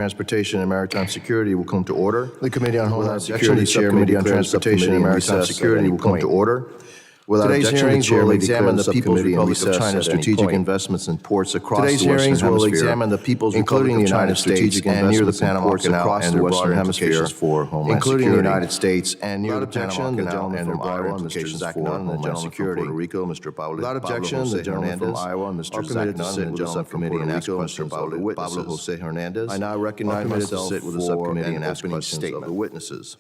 Transportation and Maritime Security will come to order. The Committee on Homeland Security Subcommittee on Transportation and Maritime Security will come to order. Today's hearings will examine the People's Republic of China's strategic investments in ports across the Western Hemisphere, including the United States and near the Panama Canal and the Western Hemisphere, including the United States and near the Panama Canal and from Iowa, Mr. Zach Nunn, the gentleman from Puerto Rico, Mr. Without objection, the gentleman from Iowa, Mr. Zach Nunn, and the gentleman from Puerto Rico, Mr. Pablo Jose Hernandez. I now recognize myself to sit with the subcommittee and ask questions of the witnesses.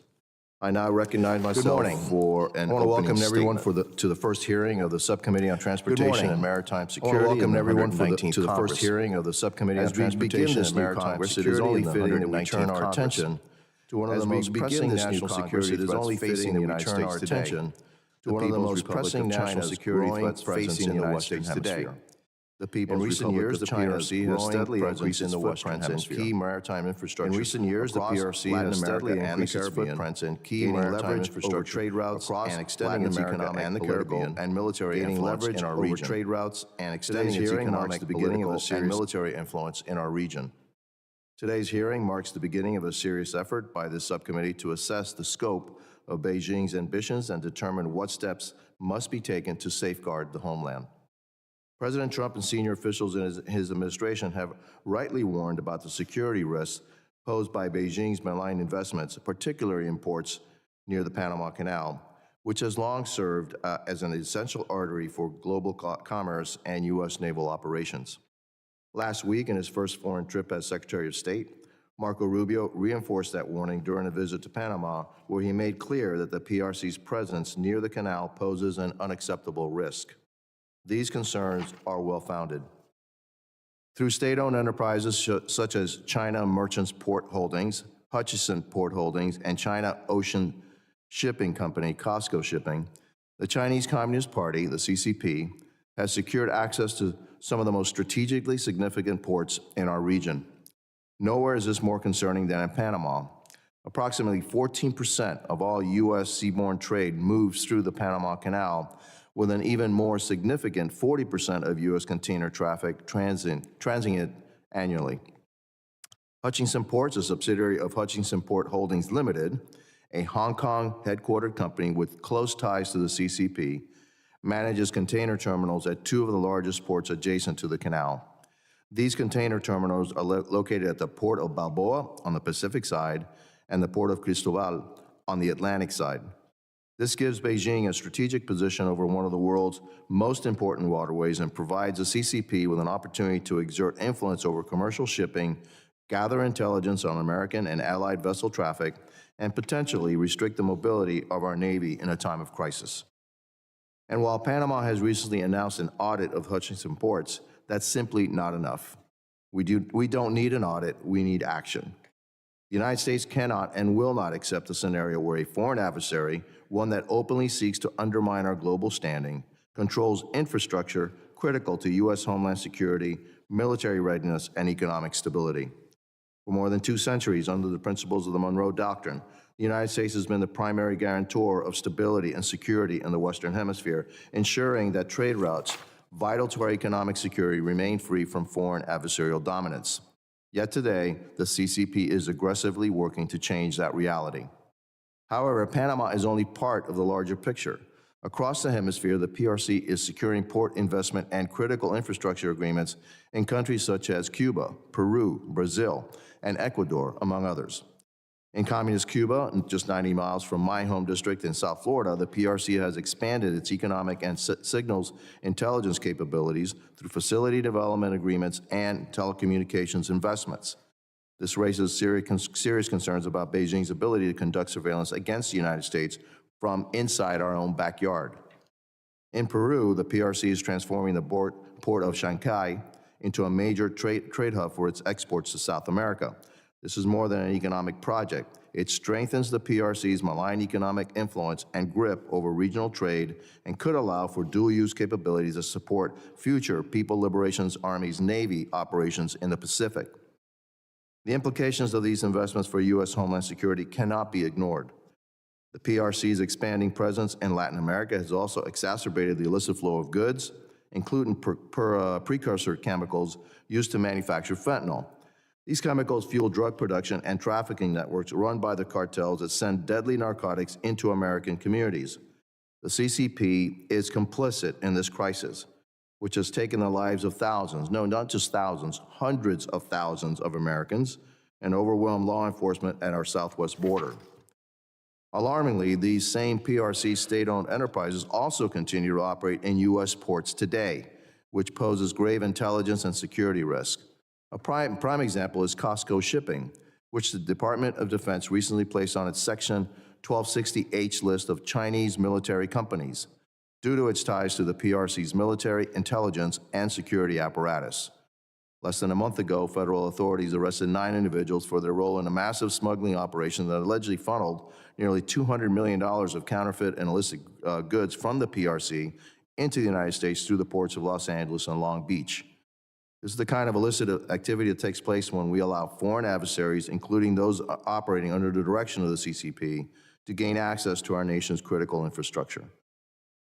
I now recognize myself for an opening statement. I want to welcome everyone to the first hearing of the Subcommittee on Transportation and Maritime Security. I want to welcome everyone to the first hearing of the Subcommittee on Transportation and Maritime Security. It is only fitting that we turn our attention to one of the most pressing national security threats facing the United States today, to one of the most pressing national security threats facing the United States today. In recent years, the PRC has steadily increased in the Western Hemisphere. Key maritime infrastructure. In recent years, the PRC has steadily increased its footprints in key maritime infrastructure trade routes and extending its economic, and the Caribbean and military influence in our region. Trade routes and extending its economic, political, and military influence in our region. Today's hearing marks the beginning of a serious effort by this subcommittee to assess the scope of Beijing's ambitions and determine what steps must be taken to safeguard the homeland. President Trump and senior officials in his administration have rightly warned about the security risks posed by Beijing's malign investments, particularly in ports near the Panama Canal, which has long served as an essential artery for global commerce and U.S. naval operations. Last week, in his first foreign trip as Secretary of State, Marco Rubio reinforced that warning during a visit to Panama, where he made clear that the PRC's presence near the canal poses an unacceptable risk. These concerns are well-founded. Through state-owned enterprises such as China Merchants Port Holdings, Hutchison Port Holdings, and China Ocean Shipping Company, COSCO Shipping, the Chinese Communist Party, the CCP, has secured access to some of the most strategically significant ports in our region. Nowhere is this more concerning than in Panama. Approximately 14% of all U.S. seaborne trade moves through the Panama Canal, with an even more significant 40% of U.S. container traffic transiting it annually. Hutchinson Ports, a subsidiary of Hutchinson Port Holdings Limited, a Hong Kong headquartered company with close ties to the CCP, manages container terminals at two of the largest ports adjacent to the canal. These container terminals are located at the Port of Balboa on the Pacific side and the Port of Cristobal on the Atlantic side. This gives Beijing a strategic position over one of the world's most important waterways and provides the CCP with an opportunity to exert influence over commercial shipping, gather intelligence on American and allied vessel traffic, and potentially restrict the mobility of our Navy in a time of crisis. And while Panama has recently announced an audit of Hutchinson Ports, that's simply not enough. We don't need an audit, we need action. The United States cannot and will not accept a scenario where a foreign adversary, one that openly seeks to undermine our global standing, controls infrastructure critical to U.S. homeland security, military readiness, and economic stability. For more than 2 centuries, under the principles of the Monroe Doctrine, the United States has been the primary guarantor of stability and security in the Western Hemisphere, ensuring that trade routes vital to our economic security remain free from foreign adversarial dominance. Yet today, the CCP is aggressively working to change that reality. However, Panama is only part of the larger picture. Across the hemisphere, the PRC is securing port investment and critical infrastructure agreements in countries such as Cuba, Peru, Brazil, and Ecuador, among others. In communist Cuba, just 90 miles from my home district in South Florida, the PRC has expanded its economic and signals intelligence capabilities through facility development agreements and telecommunications investments. This raises serious concerns about Beijing's ability to conduct surveillance against the United States from inside our own backyard. In Peru, the PRC is transforming the port of Shanghai into a major trade hub for its exports to South America. This is more than an economic project. It strengthens the PRC's malign economic influence and grip over regional trade and could allow for dual-use capabilities to support future People Liberation Army's Navy operations in the Pacific. The implications of these investments for U.S. homeland security cannot be ignored. The PRC's expanding presence in Latin America has also exacerbated the illicit flow of goods, including precursor chemicals used to manufacture fentanyl. These chemicals fuel drug production and trafficking networks run by the cartels that send deadly narcotics into American communities. The CCP is complicit in this crisis, which has taken the lives of thousands, no, not just thousands, hundreds of thousands of Americans, and overwhelmed law enforcement at our southwest border. Alarmingly, these same PRC state-owned enterprises also continue to operate in U.S. ports today, which poses grave intelligence and security risk. A prime example is Costco Shipping, which the Department of Defense recently placed on its Section 1260H list of Chinese military companies due to its ties to the PRC's military, intelligence, and security apparatus. Less than a month ago, federal authorities arrested 9 individuals for their role in a massive smuggling operation that allegedly funneled nearly $200 million of counterfeit and illicit goods from the PRC into the United States through the ports of Los Angeles and Long Beach. This is the kind of illicit activity that takes place when we allow foreign adversaries, including those operating under the direction of the CCP, to gain access to our nation's critical infrastructure.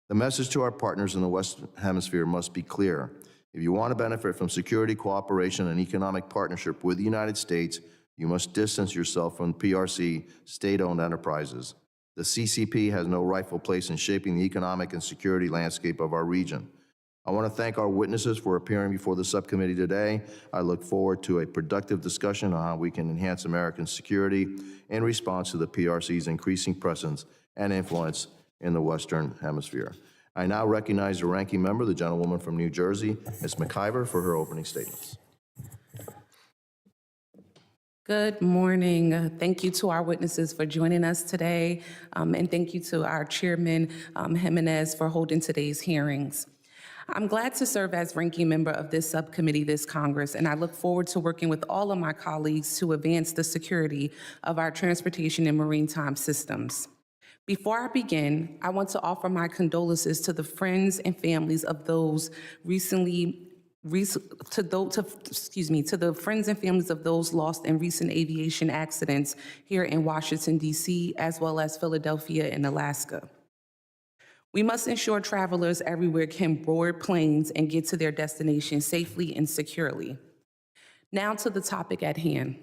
The message to our partners in the Western Hemisphere must be clear. If you want to benefit from security, cooperation, and economic partnership with the United States, you must distance yourself from PRC state-owned enterprises. The CCP has no rightful place in shaping the economic and security landscape of our region. I want to thank our witnesses for appearing before the subcommittee today. I look forward to a productive discussion on how we can enhance American security in response to the PRC's increasing presence and influence in the Western Hemisphere. I now recognize the ranking member, the gentlewoman from New Jersey, Ms. McIver, for her opening statements. Good morning. Thank you to our witnesses for joining us today, and thank you to our chairman, Jimenez, for holding today's hearings. I'm glad to serve as ranking member of this subcommittee this Congress, and I look forward to working with all of my colleagues to advance the security of our transportation and maritime systems. Before I begin, I want to offer my condolences to the friends and families of those to the friends and families of those lost in recent aviation accidents here in Washington, D.C., as well as Philadelphia and Alaska. We must ensure travelers everywhere can board planes and get to their destination safely and securely. Now to the topic at hand.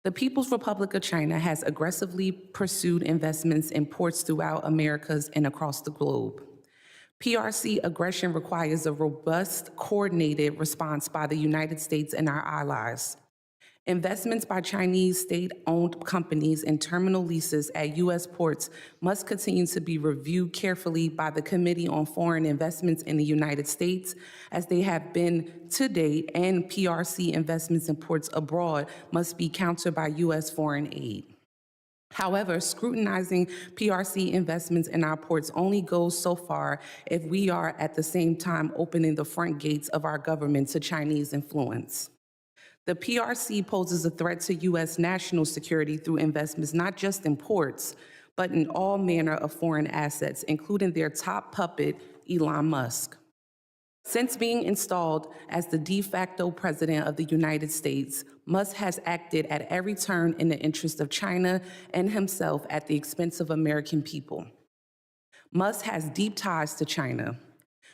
The People's Republic of China has aggressively pursued investments in ports throughout Americas and across the globe. PRC aggression requires a robust, coordinated response by the United States and our allies. Investments by Chinese state-owned companies and terminal leases at U.S. ports must continue to be reviewed carefully by the Committee on Foreign Investments in the United States, as they have been to date, and PRC investments in ports abroad must be countered by U.S. foreign aid. However, scrutinizing PRC investments in our ports only goes so far if we are at the same time opening the front gates of our government to Chinese influence. The PRC poses a threat to U.S. national security through investments not just in ports, but in all manner of foreign assets, including their top puppet, Elon Musk. Since being installed as the de facto president of the United States, Musk has acted at every turn in the interest of China and himself at the expense of American people. Musk has deep ties to China.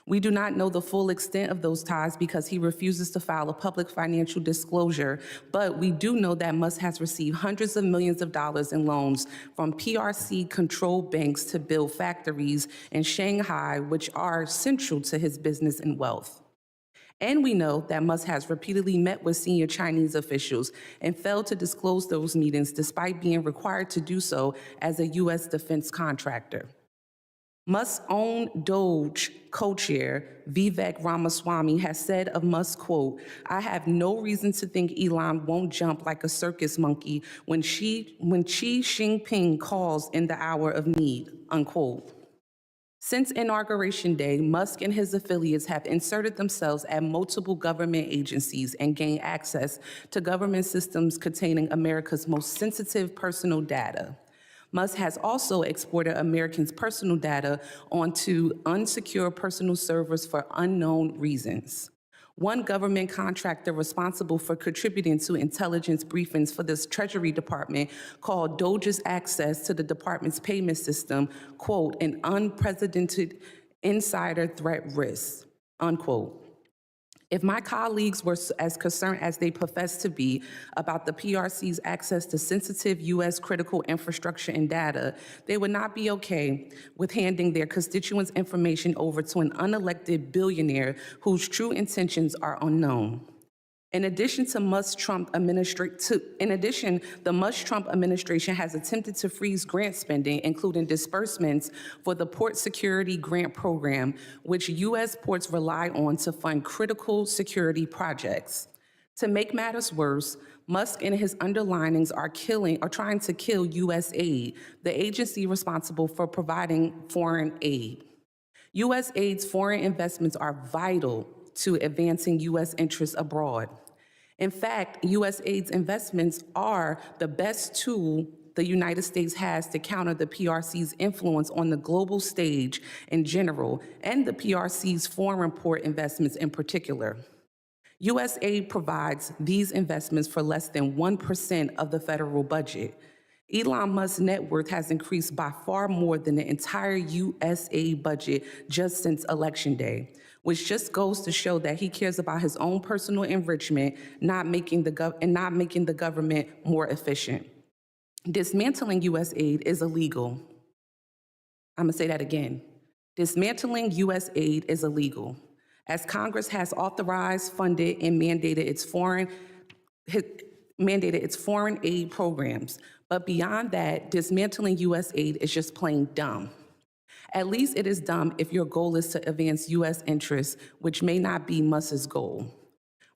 We do not know the full extent of those ties because he refuses to file a public financial disclosure, but we do know that Musk has received hundreds of millions of dollars in loans from PRC-controlled banks to build factories in Shanghai, which are central to his business and wealth. And we know that Musk has repeatedly met with senior Chinese officials and failed to disclose those meetings despite being required to do so as a U.S. defense contractor. Musk's own Doge co-chair, Vivek Ramaswamy, has said of Musk, quote, "I have no reason to think Elon won't jump like a circus monkey when Xi Jinping calls in the hour of need," unquote. Since Inauguration Day, Musk and his affiliates have inserted themselves at multiple government agencies and gained access to government systems containing America's most sensitive personal data. Musk has also exported Americans' personal data onto unsecure personal servers for unknown reasons. One government contractor responsible for contributing to intelligence briefings for this Treasury Department called Doge's access to the department's payment system, quote, "an unprecedented insider threat risk," unquote. If my colleagues were as concerned as they profess to be about the PRC's access to sensitive U.S. critical infrastructure and data, they would not be okay with handing their constituents' information over to an unelected billionaire whose true intentions are unknown. In addition, the Musk-Trump administration has attempted to freeze grant spending, including disbursements for the Port Security Grant Program, which U.S. ports rely on to fund critical security projects. To make matters worse, Musk and his underlinings are trying to kill USAID, the agency responsible for providing foreign aid. USAID's foreign investments are vital to advancing U.S. interests abroad. In fact, USAID's investments are the best tool the United States has to counter the PRC's influence on the global stage in general and the PRC's foreign port investments in particular. USAID provides these investments for less than 1% of the federal budget. Elon Musk's net worth has increased by far more than the entire USAID budget just since Election Day, which just goes to show that he cares about his own personal enrichment, not making the government more efficient. Dismantling USAID is illegal. I'm gonna say that again. Dismantling USAID is illegal, as Congress has authorized, funded, and mandated its foreign aid programs. But beyond that, dismantling USAID is just plain dumb. At least it is dumb if your goal is to advance U.S. interests, which may not be Musk's goal.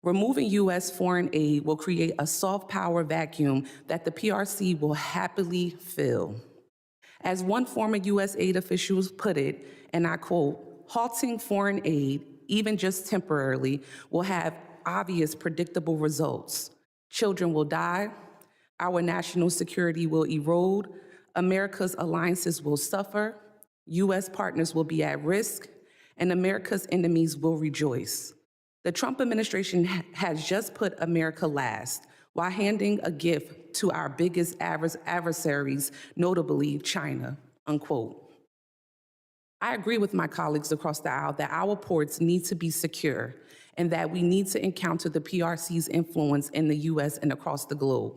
Removing U.S. foreign aid will create a soft power vacuum that the PRC will happily fill. As one former USAID official put it, and I quote, halting foreign aid, even just temporarily, will have obvious predictable results. Children will die, our national security will erode, America's alliances will suffer, U.S. partners will be at risk, and America's enemies will rejoice. The Trump administration has just put America last while handing a gift to our biggest adversaries, notably China, unquote. I agree with my colleagues across the aisle that our ports need to be secure and that we need to encounter the PRC's influence in the U.S. and across the globe.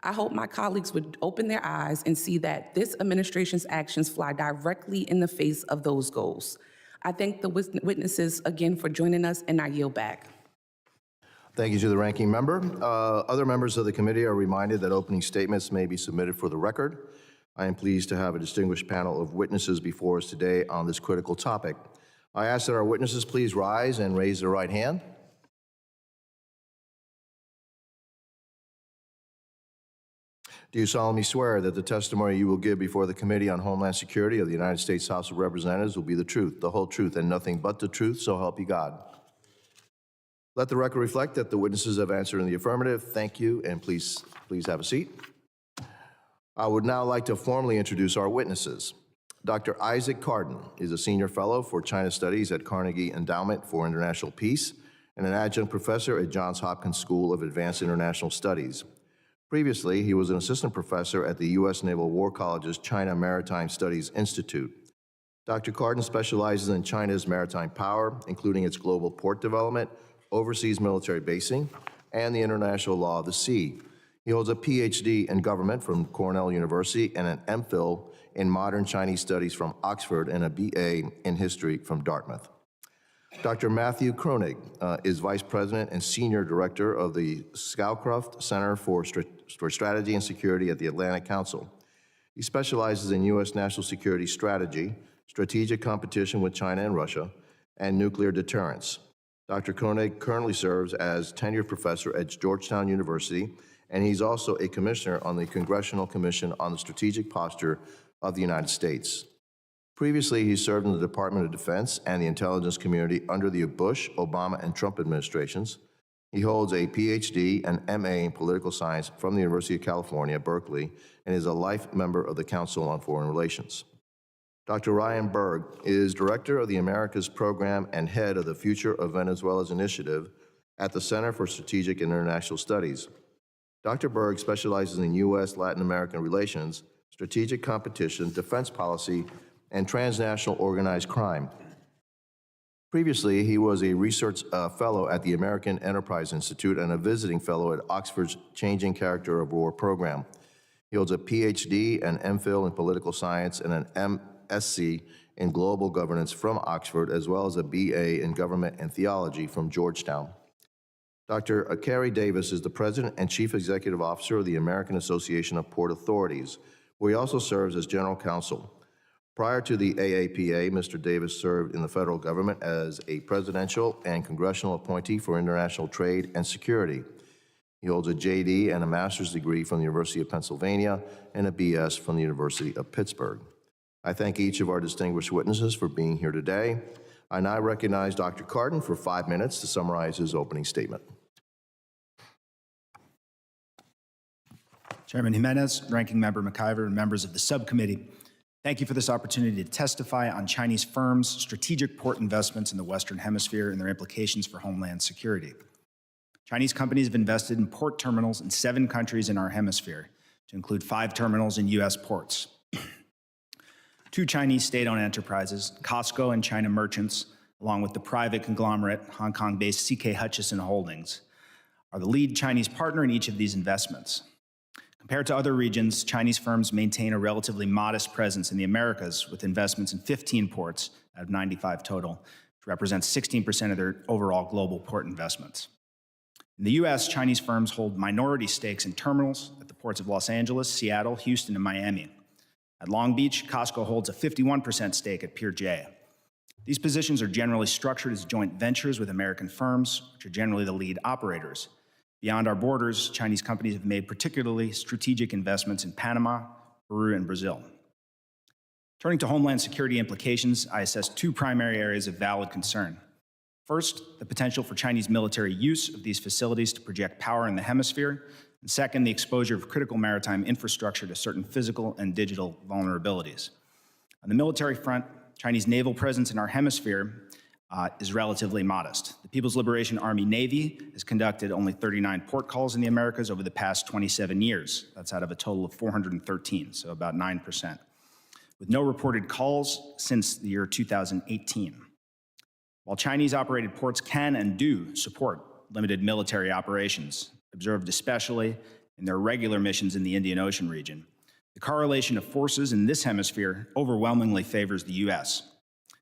I hope my colleagues would open their eyes and see that this administration's actions fly directly in the face of those goals. I thank the witnesses again for joining us, and I yield back. Thank you to the ranking member. Other members of the committee are reminded that opening statements may be submitted for the record. I am pleased to have a distinguished panel of witnesses before us today on this critical topic. I ask that our witnesses please rise and raise their right hand. Do you solemnly swear that the testimony you will give before the Committee on Homeland Security of the United States House of Representatives will be the truth, the whole truth, and nothing but the truth, so help you God? Let the record reflect that the witnesses have answered in the affirmative. Thank you, and please have a seat. I would now like to formally introduce our witnesses. Dr. Isaac Carden is a senior fellow for China Studies at Carnegie Endowment for International Peace and an adjunct professor at Johns Hopkins School of Advanced International Studies. Previously, he was an assistant professor at the U.S. Naval War College's China Maritime Studies Institute. Dr. Carden specializes in China's maritime power, including its global port development, overseas military basing, and the international law of the sea. He holds a PhD in government from Cornell University and an MPhil in modern Chinese studies from Oxford and a BA in history from Dartmouth. Dr. Matthew Kronig is Vice President and Senior Director of the Scowcroft Center for Strategy and Security at the Atlantic Council. He specializes in U.S. national security strategy, strategic competition with China and Russia, and nuclear deterrence. Dr. Kronig currently serves as tenured professor at Georgetown University, and he's also a commissioner on the Congressional Commission on the Strategic Posture of the United States. Previously, he served in the Department of Defense and the intelligence community under the Bush, Obama, and Trump administrations. He holds a PhD and MA in political science from the University of California, Berkeley, and is a life member of the Council on Foreign Relations. Dr. Ryan Berg is director of the Americas Program and head of the Future of Venezuela's Initiative at the Center for Strategic and International Studies. Dr. Berg specializes in U.S.-Latin American relations, strategic competition, defense policy, and transnational organized crime. Previously, he was a research fellow at the American Enterprise Institute and a visiting fellow at Oxford's Changing Character of War program. He holds a PhD and MPhil in political science and an MSc in global governance from Oxford, as well as a BA in government and theology from Georgetown. Dr. Carey Davis is the president and chief executive officer of the American Association of Port Authorities, where he also serves as general counsel. Prior to the AAPA, Mr. Davis served in the federal government as a presidential and congressional appointee for international trade and security. He holds a JD and a master's degree from the University of Pennsylvania and a BS from the University of Pittsburgh. I thank each of our distinguished witnesses for being here today. I now recognize Dr. Cardin for 5 minutes to summarize his opening statement. Chairman Jimenez, Ranking Member McIver, and members of the subcommittee, thank you for this opportunity to testify on Chinese firms' strategic port investments in the Western Hemisphere and their implications for homeland security. Chinese companies have invested in port terminals in 7 countries in our hemisphere, to include 5 terminals in U.S. ports. 2 Chinese state-owned enterprises, COSCO and China Merchants, along with the private conglomerate Hong Kong-based CK Hutchison Holdings, are the lead Chinese partner in each of these investments. Compared to other regions, Chinese firms maintain a relatively modest presence in the Americas, with investments in 15 ports out of 95 total, which represents 16% of their overall global port investments. In the U.S., Chinese firms hold minority stakes in terminals at the ports of Los Angeles, Seattle, Houston, and Miami. At Long Beach, COSCO holds a 51% stake at Pier J. These positions are generally structured as joint ventures with American firms, which are generally the lead operators. Beyond our borders, Chinese companies have made particularly strategic investments in Panama, Peru, and Brazil. Turning to homeland security implications, I assess 2 primary areas of valid concern. First, the potential for Chinese military use of these facilities to project power in the hemisphere, and second, the exposure of critical maritime infrastructure to certain physical and digital vulnerabilities. On the military front, Chinese naval presence in our hemisphere is relatively modest. The People's Liberation Army Navy has conducted only 39 port calls in the Americas over the past 27 years. That's out of a total of 413, so about 9%, with no reported calls since the year 2018. While Chinese-operated ports can and do support limited military operations, observed especially in their regular missions in the Indian Ocean region, the correlation of forces in this hemisphere overwhelmingly favors the U.S.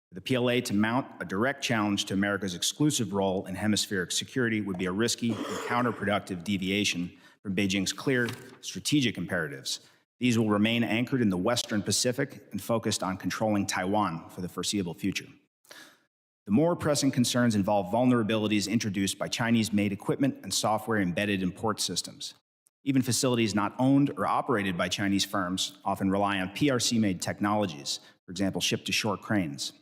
For the PLA to mount a direct challenge to America's exclusive role in hemispheric security would be a risky and counterproductive deviation from Beijing's clear strategic imperatives. These will remain anchored in the Western Pacific and focused on controlling Taiwan for the foreseeable future. The more pressing concerns involve vulnerabilities introduced by Chinese-made equipment and software embedded in port systems. Even facilities not owned or operated by Chinese firms often rely on PRC-made technologies, for example, ship-to-shore cranes.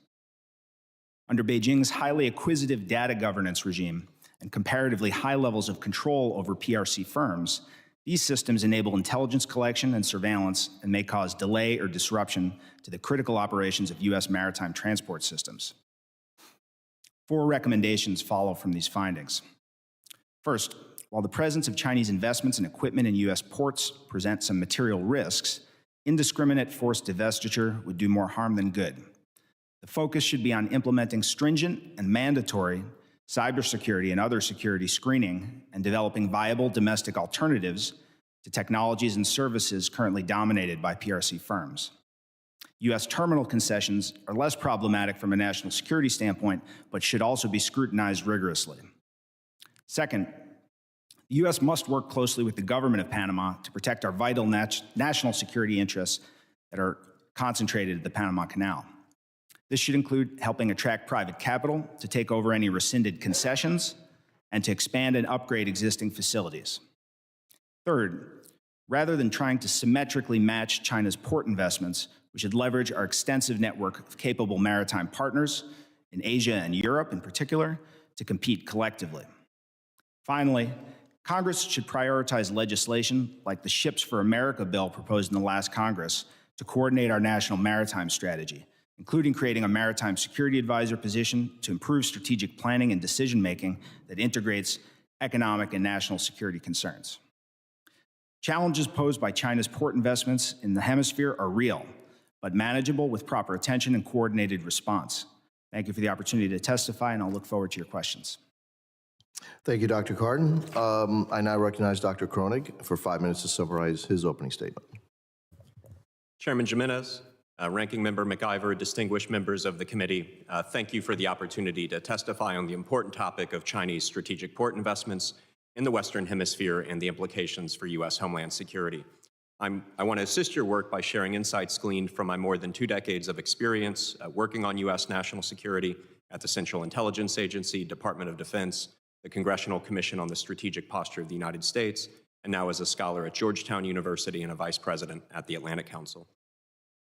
Under Beijing's highly acquisitive data governance regime and comparatively high levels of control over PRC firms, these systems enable intelligence collection and surveillance and may cause delay or disruption to the critical operations of U.S. maritime transport systems. 4 recommendations follow from these findings. First, while the presence of Chinese investments and equipment in U.S. ports present some material risks, indiscriminate forced divestiture would do more harm than good. The focus should be on implementing stringent and mandatory cybersecurity and other security screening and developing viable domestic alternatives to technologies and services currently dominated by PRC firms. U.S. terminal concessions are less problematic from a national security standpoint, but should also be scrutinized rigorously. Second, the U.S. must work closely with the government of Panama to protect our vital national security interests that are concentrated at the Panama Canal. This should include helping attract private capital to take over any rescinded concessions and to expand and upgrade existing facilities. Third, rather than trying to symmetrically match China's port investments, we should leverage our extensive network of capable maritime partners in Asia and Europe in particular to compete collectively. Finally, Congress should prioritize legislation like the Ships for America bill proposed in the last Congress to coordinate our national maritime strategy, including creating a maritime security advisor position to improve strategic planning and decision-making that integrates economic and national security concerns. Challenges posed by China's port investments in the hemisphere are real, but manageable with proper attention and coordinated response. Thank you for the opportunity to testify, and I'll look forward to your questions. Thank you, Dr. Cardin. I now recognize Dr. Kronig for 5 minutes to summarize his opening statement. Chairman Jimenez, Ranking Member McIver, distinguished members of the committee, thank you for the opportunity to testify on the important topic of Chinese strategic port investments in the Western Hemisphere and the implications for U.S. homeland security. I want to assist your work by sharing insights gleaned from my more than 2 decades of experience working on U.S. national security at the Central Intelligence Agency, Department of Defense, the Congressional Commission on the Strategic Posture of the United States, and now as a scholar at Georgetown University and a vice president at the Atlantic Council.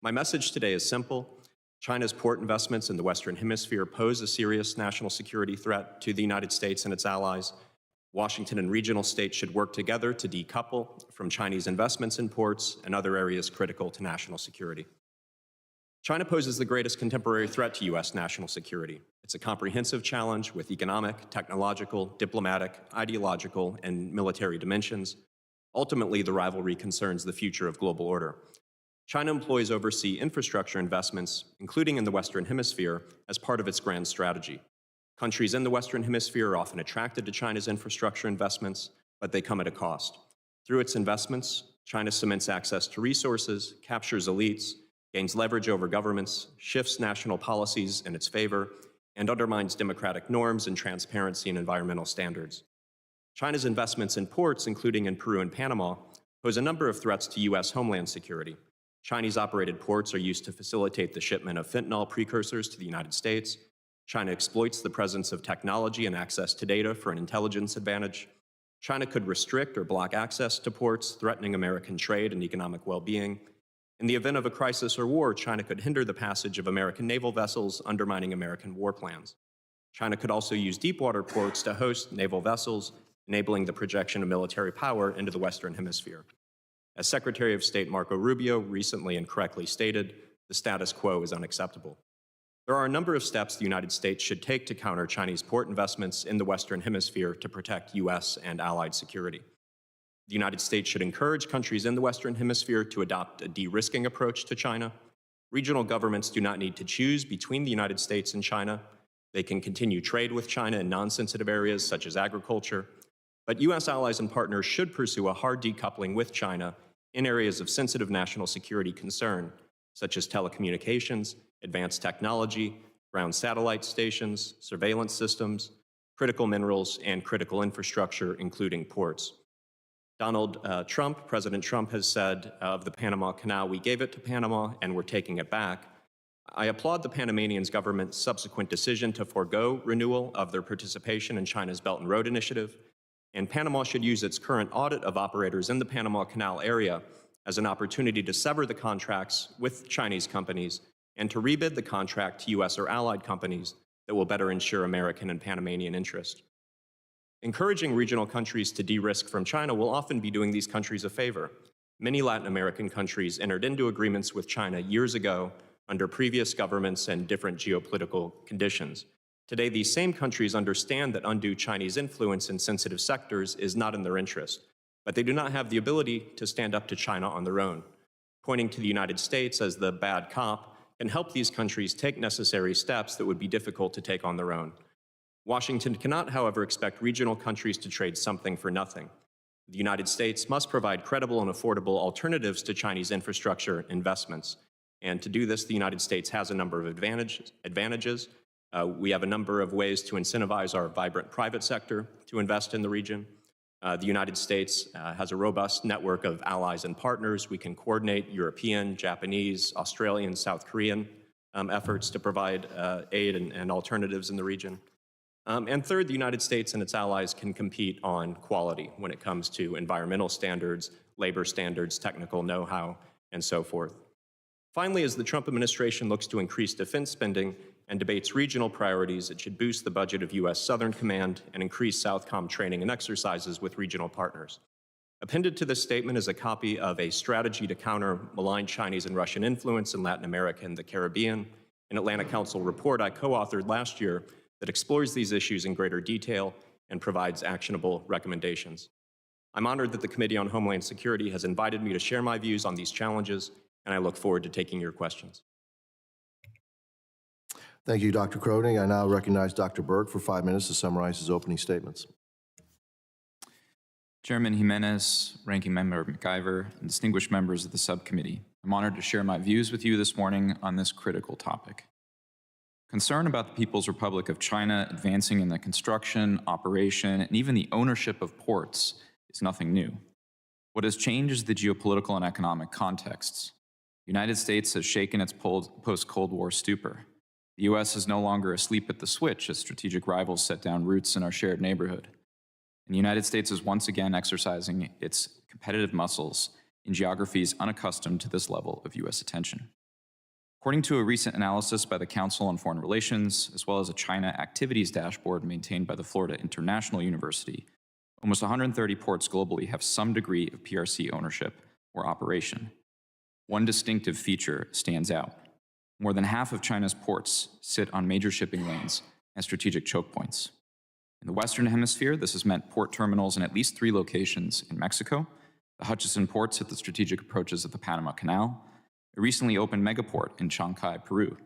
My message today is simple. China's port investments in the Western Hemisphere pose a serious national security threat to the United States and its allies. Washington and regional states should work together to decouple from Chinese investments in ports and other areas critical to national security. China poses the greatest contemporary threat to U.S. national security. It's a comprehensive challenge with economic, technological, diplomatic, ideological, and military dimensions. Ultimately, the rivalry concerns the future of global order. China employs overseas infrastructure investments, including in the Western Hemisphere, as part of its grand strategy. Countries in the Western Hemisphere are often attracted to China's infrastructure investments, but they come at a cost. Through its investments, China cements access to resources, captures elites, gains leverage over governments, shifts national policies in its favor, and undermines democratic norms and transparency and environmental standards. China's investments in ports, including in Peru and Panama, pose a number of threats to U.S. homeland security. Chinese-operated ports are used to facilitate the shipment of fentanyl precursors to the United States. China exploits the presence of technology and access to data for an intelligence advantage. China could restrict or block access to ports, threatening American trade and economic well-being. In the event of a crisis or war, China could hinder the passage of American naval vessels, undermining American war plans. China could also use deepwater ports to host naval vessels, enabling the projection of military power into the Western Hemisphere. As Secretary of State Marco Rubio recently and correctly stated, the status quo is unacceptable. There are a number of steps the United States should take to counter Chinese port investments in the Western Hemisphere to protect U.S. and allied security. The United States should encourage countries in the Western Hemisphere to adopt a de-risking approach to China. Regional governments do not need to choose between the United States and China. They can continue trade with China in non-sensitive areas such as agriculture. But U.S. allies and partners should pursue a hard decoupling with China in areas of sensitive national security concern, such as telecommunications, advanced technology, ground satellite stations, surveillance systems, critical minerals, and critical infrastructure, including ports. President Trump has said of the Panama Canal, we gave it to Panama and we're taking it back. I applaud the Panamanians' government's subsequent decision to forego renewal of their participation in China's Belt and Road Initiative, and Panama should use its current audit of operators in the Panama Canal area as an opportunity to sever the contracts with Chinese companies and to rebid the contract to U.S. or allied companies that will better ensure American and Panamanian interest. Encouraging regional countries to de-risk from China will often be doing these countries a favor. Many Latin American countries entered into agreements with China years ago under previous governments and different geopolitical conditions. Today, these same countries understand that undue Chinese influence in sensitive sectors is not in their interest, but they do not have the ability to stand up to China on their own. Pointing to the United States as the bad cop can help these countries take necessary steps that would be difficult to take on their own. Washington cannot, however, expect regional countries to trade something for nothing. The United States must provide credible and affordable alternatives to Chinese infrastructure investments. And to do this, the United States has a number of advantages. We have a number of ways to incentivize our vibrant private sector to invest in the region. The United States has a robust network of allies and partners. We can coordinate European, Japanese, Australian, South Korean efforts to provide aid and alternatives in the region. And third, the United States and its allies can compete on quality when it comes to environmental standards, labor standards, technical know-how, and so forth. Finally, as the Trump administration looks to increase defense spending and debates regional priorities, it should boost the budget of U.S. Southern Command and increase Southcom training and exercises with regional partners. Appended to this statement is a copy of a strategy to counter malign Chinese and Russian influence in Latin America and the Caribbean, an Atlantic Council report I co-authored last year that explores these issues in greater detail and provides actionable recommendations. I'm honored that the Committee on Homeland Security has invited me to share my views on these challenges, and I look forward to taking your questions. Thank you, Dr. Croning. I now recognize Dr. Berg for 5 minutes to summarize his opening statements. Chairman Jimenez, Ranking Member McIver, and distinguished members of the subcommittee, I'm honored to share my views with you this morning on this critical topic. Concern about the People's Republic of China advancing in the construction, operation, and even the ownership of ports is nothing new. What has changed is the geopolitical and economic contexts. The United States has shaken its post-Cold War stupor. The U.S. is no longer asleep at the switch as strategic rivals set down roots in our shared neighborhood. And the United States is once again exercising its competitive muscles in geographies unaccustomed to this level of U.S. attention. According to a recent analysis by the Council on Foreign Relations, as well as a China activities dashboard maintained by the Florida International University, almost 130 ports globally have some degree of PRC ownership or operation. One distinctive feature stands out. More than half of China's ports sit on major shipping lanes and strategic choke points. In the Western Hemisphere, this has meant port terminals in at least 3 locations in Mexico, the Hutchison ports at the strategic approaches of the Panama Canal, a recently opened megaport in Chancay, Peru,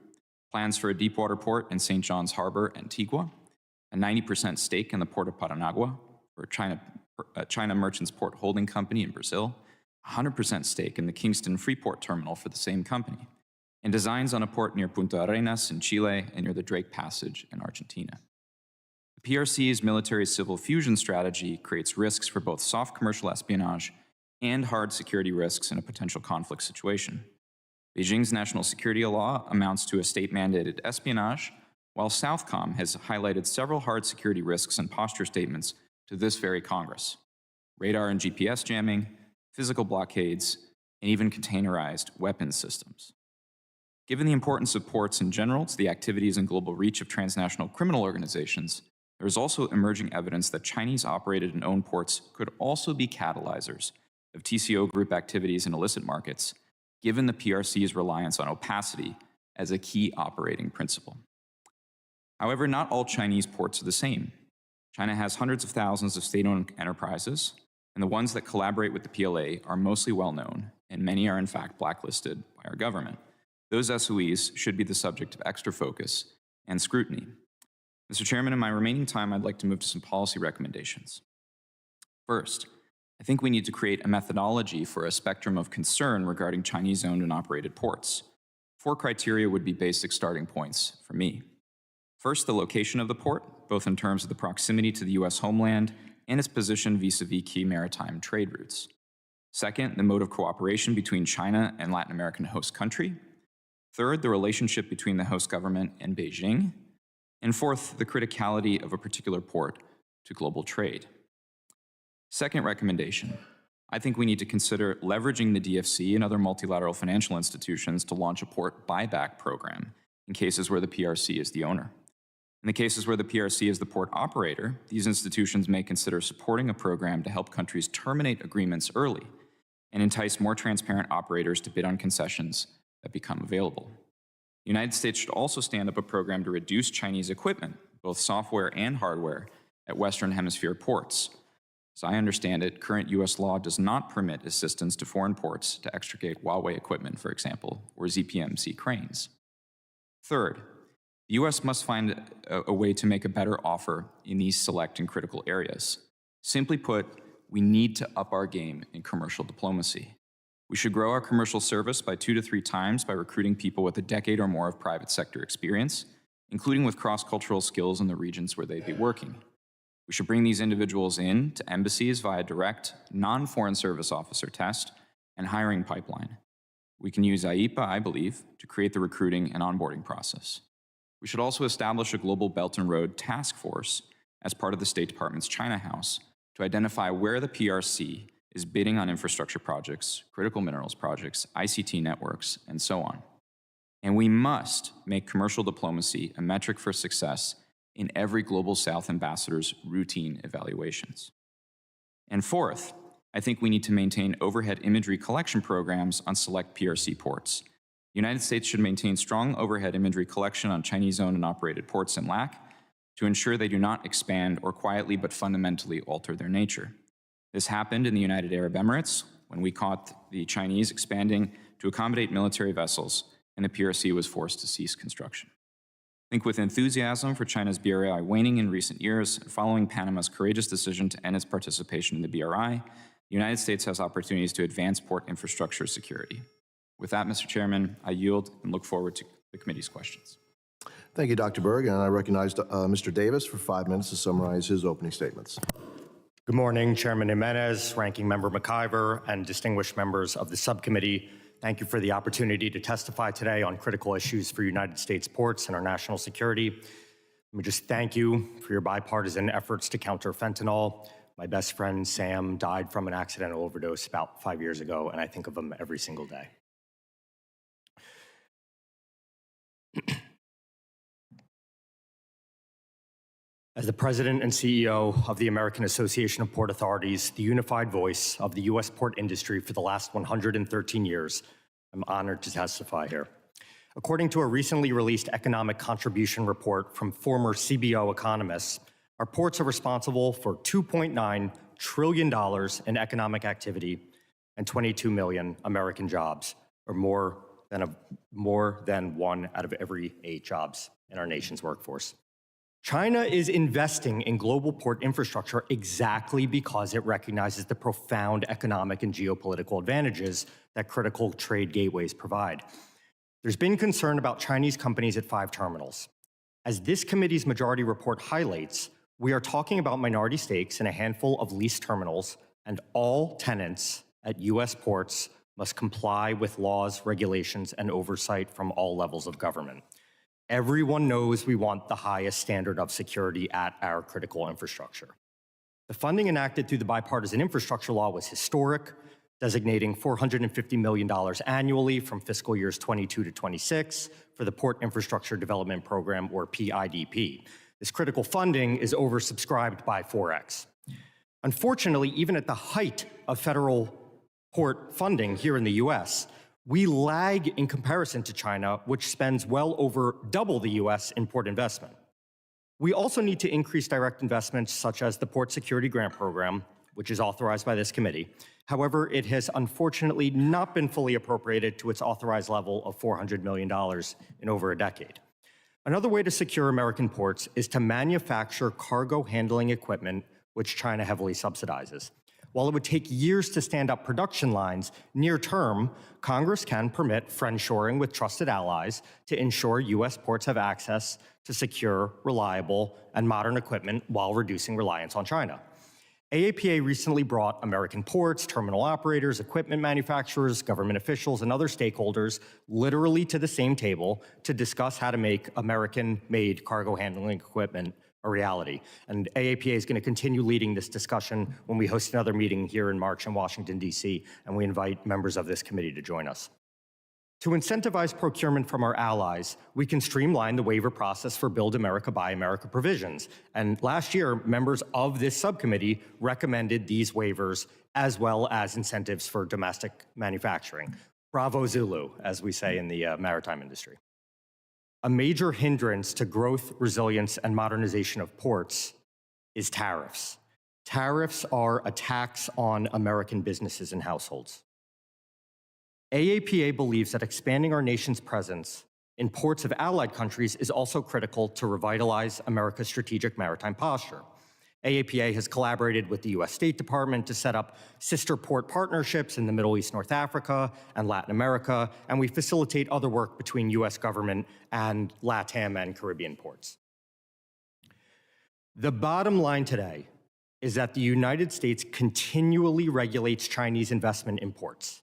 plans for a deepwater port in St. John's Harbor, Antigua, a 90% stake in the port of Paranagua for China Merchants Port Holding Company in Brazil, 100% stake in the Kingston Freeport Terminal for the same company, and designs on a port near Punta Arenas in Chile and near the Drake Passage in Argentina. The PRC's military-civil fusion strategy creates risks for both soft commercial espionage and hard security risks in a potential conflict situation. Beijing's national security law amounts to a state-mandated espionage, while Southcom has highlighted several hard security risks and posture statements to this very Congress: radar and GPS jamming, physical blockades, and even containerized weapons systems. Given the importance of ports in general to the activities and global reach of transnational criminal organizations, there is also emerging evidence that Chinese-operated and owned ports could also be catalyzers of TCO group activities in illicit markets, given the PRC's reliance on opacity as a key operating principle. However, not all Chinese ports are the same. China has hundreds of thousands of state-owned enterprises, and the ones that collaborate with the PLA are mostly well-known, and many are in fact blacklisted by our government. Those SOEs should be the subject of extra focus and scrutiny. Mr. Chairman, in my remaining time, I'd like to move to some policy recommendations. First, I think we need to create a methodology for a spectrum of concern regarding Chinese-owned and operated ports. 4 criteria would be basic starting points for me. First, the location of the port, both in terms of the proximity to the U.S. homeland and its position vis-a-vis key maritime trade routes. Second, the mode of cooperation between China and Latin American host country. Third, the relationship between the host government and Beijing. And fourth, the criticality of a particular port to global trade. Second recommendation, I think we need to consider leveraging the DFC and other multilateral financial institutions to launch a port buyback program in cases where the PRC is the owner. In the cases where the PRC is the port operator, these institutions may consider supporting a program to help countries terminate agreements early and entice more transparent operators to bid on concessions that become available. The United States should also stand up a program to reduce Chinese equipment, both software and hardware, at Western Hemisphere ports. As I understand it, current U.S. law does not permit assistance to foreign ports to extricate Huawei equipment, for example, or ZPMC cranes. Third, the U.S. must find a way to make a better offer in these select and critical areas. Simply put, we need to up our game in commercial diplomacy. We should grow our commercial service by 2 to 3 times by recruiting people with a decade or more of private sector experience, including with cross-cultural skills in the regions where they'd be working. We should bring these individuals in to embassies via direct, non-foreign service officer test and hiring pipeline. We can use IEPA, I believe, to create the recruiting and onboarding process. We should also establish a global Belt and Road task force as part of the State Department's China House to identify where the PRC is bidding on infrastructure projects, critical minerals projects, ICT networks, and so on. And we must make commercial diplomacy a metric for success in every Global South ambassador's routine evaluations. And fourth, I think we need to maintain overhead imagery collection programs on select PRC ports. The United States should maintain strong overhead imagery collection on Chinese-owned and operated ports in LAC to ensure they do not expand or quietly but fundamentally alter their nature. This happened in the United Arab Emirates when we caught the Chinese expanding to accommodate military vessels and the PRC was forced to cease construction. think with enthusiasm for China's BRI waning in recent years, following Panama's courageous decision to end its participation in the BRI, the United States has opportunities to advance port infrastructure security. With that, Mr. Chairman, I yield and look forward to the committee's questions. Thank you, Dr. Berg, and I recognize Mr. Davis for 5 minutes to summarize his opening statements. Good morning, Chairman Jimenez, Ranking Member McIver, and distinguished members of the subcommittee. Thank you for the opportunity to testify today on critical issues for United States ports and our national security. Let me just thank you for your bipartisan efforts to counter fentanyl. My best friend, Sam, died from an accidental overdose about 5 years ago, and I think of him every single day. As the President and CEO of the American Association of Port Authorities, the unified voice of the U.S. port industry for the last 113 years, I'm honored to testify here. According to a recently released economic contribution report from former CBO economists, our ports are responsible for $2.9 trillion in economic activity and 22 million American jobs, or more than 1 out of every 8 jobs in our nation's workforce. China is investing in global port infrastructure exactly because it recognizes the profound economic and geopolitical advantages that critical trade gateways provide. There's been concern about Chinese companies at 5 terminals. As this committee's majority report highlights, we are talking about minority stakes in a handful of leased terminals, and all tenants at U.S. ports must comply with laws, regulations, and oversight from all levels of government. Everyone knows we want the highest standard of security at our critical infrastructure. The funding enacted through the bipartisan infrastructure law was historic, designating $450 million annually from fiscal years 22 to 26 for the Port Infrastructure Development Program, or PIDP. This critical funding is oversubscribed by 4x. Unfortunately, even at the height of federal port funding here in the U.S., we lag in comparison to China, which spends well over double the U.S. in port investment. We also need to increase direct investments such as the Port Security Grant Program, which is authorized by this committee. However, it has unfortunately not been fully appropriated to its authorized level of $400 million in over a decade. Another way to secure American ports is to manufacture cargo handling equipment, which China heavily subsidizes. While it would take years to stand up production lines, near term, Congress can permit friendshoring with trusted allies to ensure U.S. ports have access to secure, reliable, and modern equipment while reducing reliance on China. AAPA recently brought American ports, terminal operators, equipment manufacturers, government officials, and other stakeholders literally to the same table to discuss how to make American-made cargo handling equipment a reality. And AAPA is going to continue leading this discussion when we host another meeting here in March in Washington, D.C., and we invite members of this committee to join us. To incentivize procurement from our allies, we can streamline the waiver process for Build America, Buy America provisions. And last year, members of this subcommittee recommended these waivers as well as incentives for domestic manufacturing. Bravo Zulu, as we say in the maritime industry. A major hindrance to growth, resilience, and modernization of ports is tariffs. Tariffs are a tax on American businesses and households. AAPA believes that expanding our nation's presence in ports of allied countries is also critical to revitalize America's strategic maritime posture. AAPA has collaborated with the U.S. State Department to set up sister port partnerships in the Middle East, North Africa, and Latin America, and we facilitate other work between U.S. government and LATAM and Caribbean ports. The bottom line today is that the United States continually regulates Chinese investment in ports.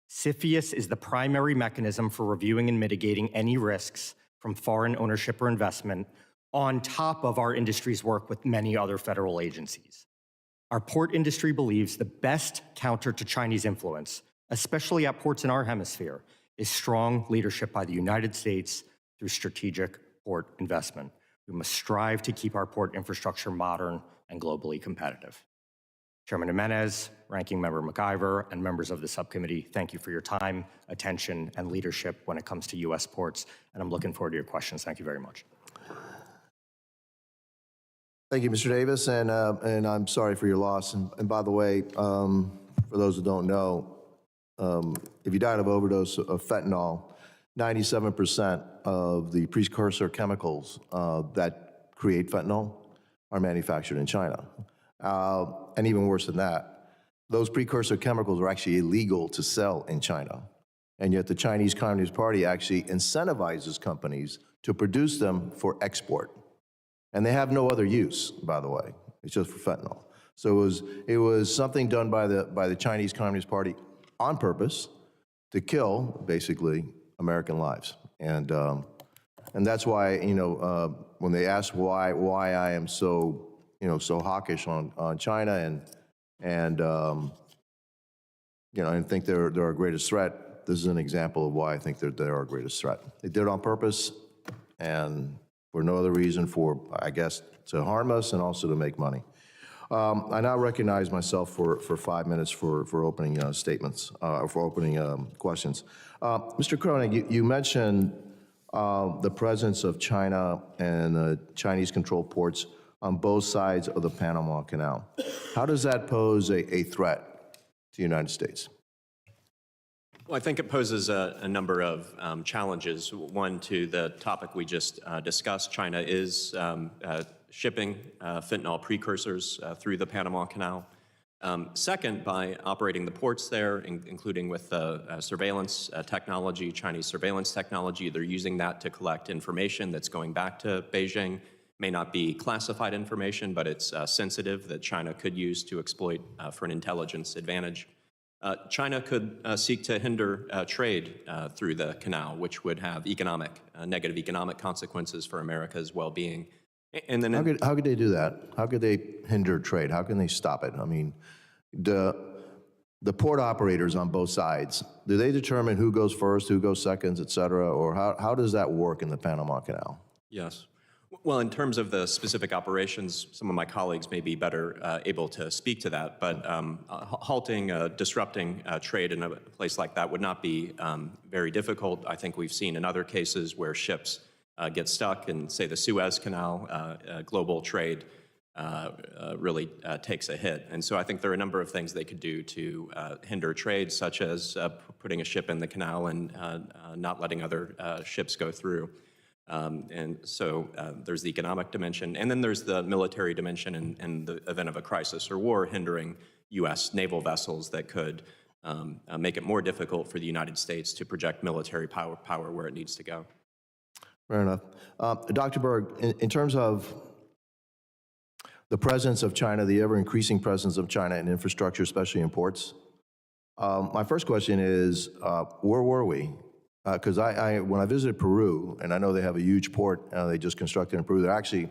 CFIUS is the primary mechanism for reviewing and mitigating any risks from foreign ownership or investment, on top of our industry's work with many other federal agencies. Our port industry believes the best counter to Chinese influence, especially at ports in our hemisphere, is strong leadership by the United States through strategic port investment. We must strive to keep our port infrastructure modern and globally competitive. Chairman Jimenez, Ranking Member McIver, and members of the subcommittee, thank you for your time, attention, and leadership when it comes to U.S. ports, and I'm looking forward to your questions. Thank you very much. Thank you, Mr. Davis, and I'm sorry for your loss. And by the way, for those who don't know, if you died of overdose of fentanyl, 97% of the precursor chemicals that create fentanyl are manufactured in China. And even worse than that, those precursor chemicals are actually illegal to sell in China. And yet the Chinese Communist Party actually incentivizes companies to produce them for export. And they have no other use, by the way. It's just for fentanyl. So it was something done by the Chinese Communist Party on purpose to kill, basically, American lives. And that's why, when they ask why I am so, so hawkish on China and think they're our greatest threat, this is an example of why I think they're our greatest threat. They did it on purpose and for no other reason for, I guess, to harm us and also to make money. I now recognize myself for 5 minutes for opening statements, or for opening questions. Mr. Kronig, you mentioned the presence of China and Chinese-controlled ports on both sides of the Panama Canal. How does that pose a threat to the United States? Well, I think it poses a number of challenges. One, to the topic we just discussed, China is shipping fentanyl precursors through the Panama Canal. Second, by operating the ports there, including with surveillance technology, Chinese surveillance technology, they're using that to collect information that's going back to Beijing. May not be classified information, but it's sensitive that China could use to exploit for an intelligence advantage. China could seek to hinder trade through the canal, which would have negative economic consequences for America's well-being. And then how could they do that? How could they hinder trade? How can they stop it? I mean, the port operators on both sides, do they determine who goes first, who goes second, et cetera? Or how does that work in the Panama Canal? Yes. Well, in terms of the specific operations, some of my colleagues may be better able to speak to that, but halting, disrupting trade in a place like that would not be very difficult. I think we've seen in other cases where ships get stuck in, say, the Suez Canal, global trade really takes a hit. And so I think there are a number of things they could do to hinder trade, such as putting a ship in the canal and not letting other ships go through. And so there's the economic dimension, and then there's the military dimension in the event of a crisis or war, hindering U.S. naval vessels that could make it more difficult for the United States to project military power where it needs to go. Fair enough. Dr. Berg, in terms of the presence of China, the ever-increasing presence of China in infrastructure, especially in ports, my first question is, where were we? Because when I visited Peru, and I know they have a huge port they just constructed in Peru, they're actually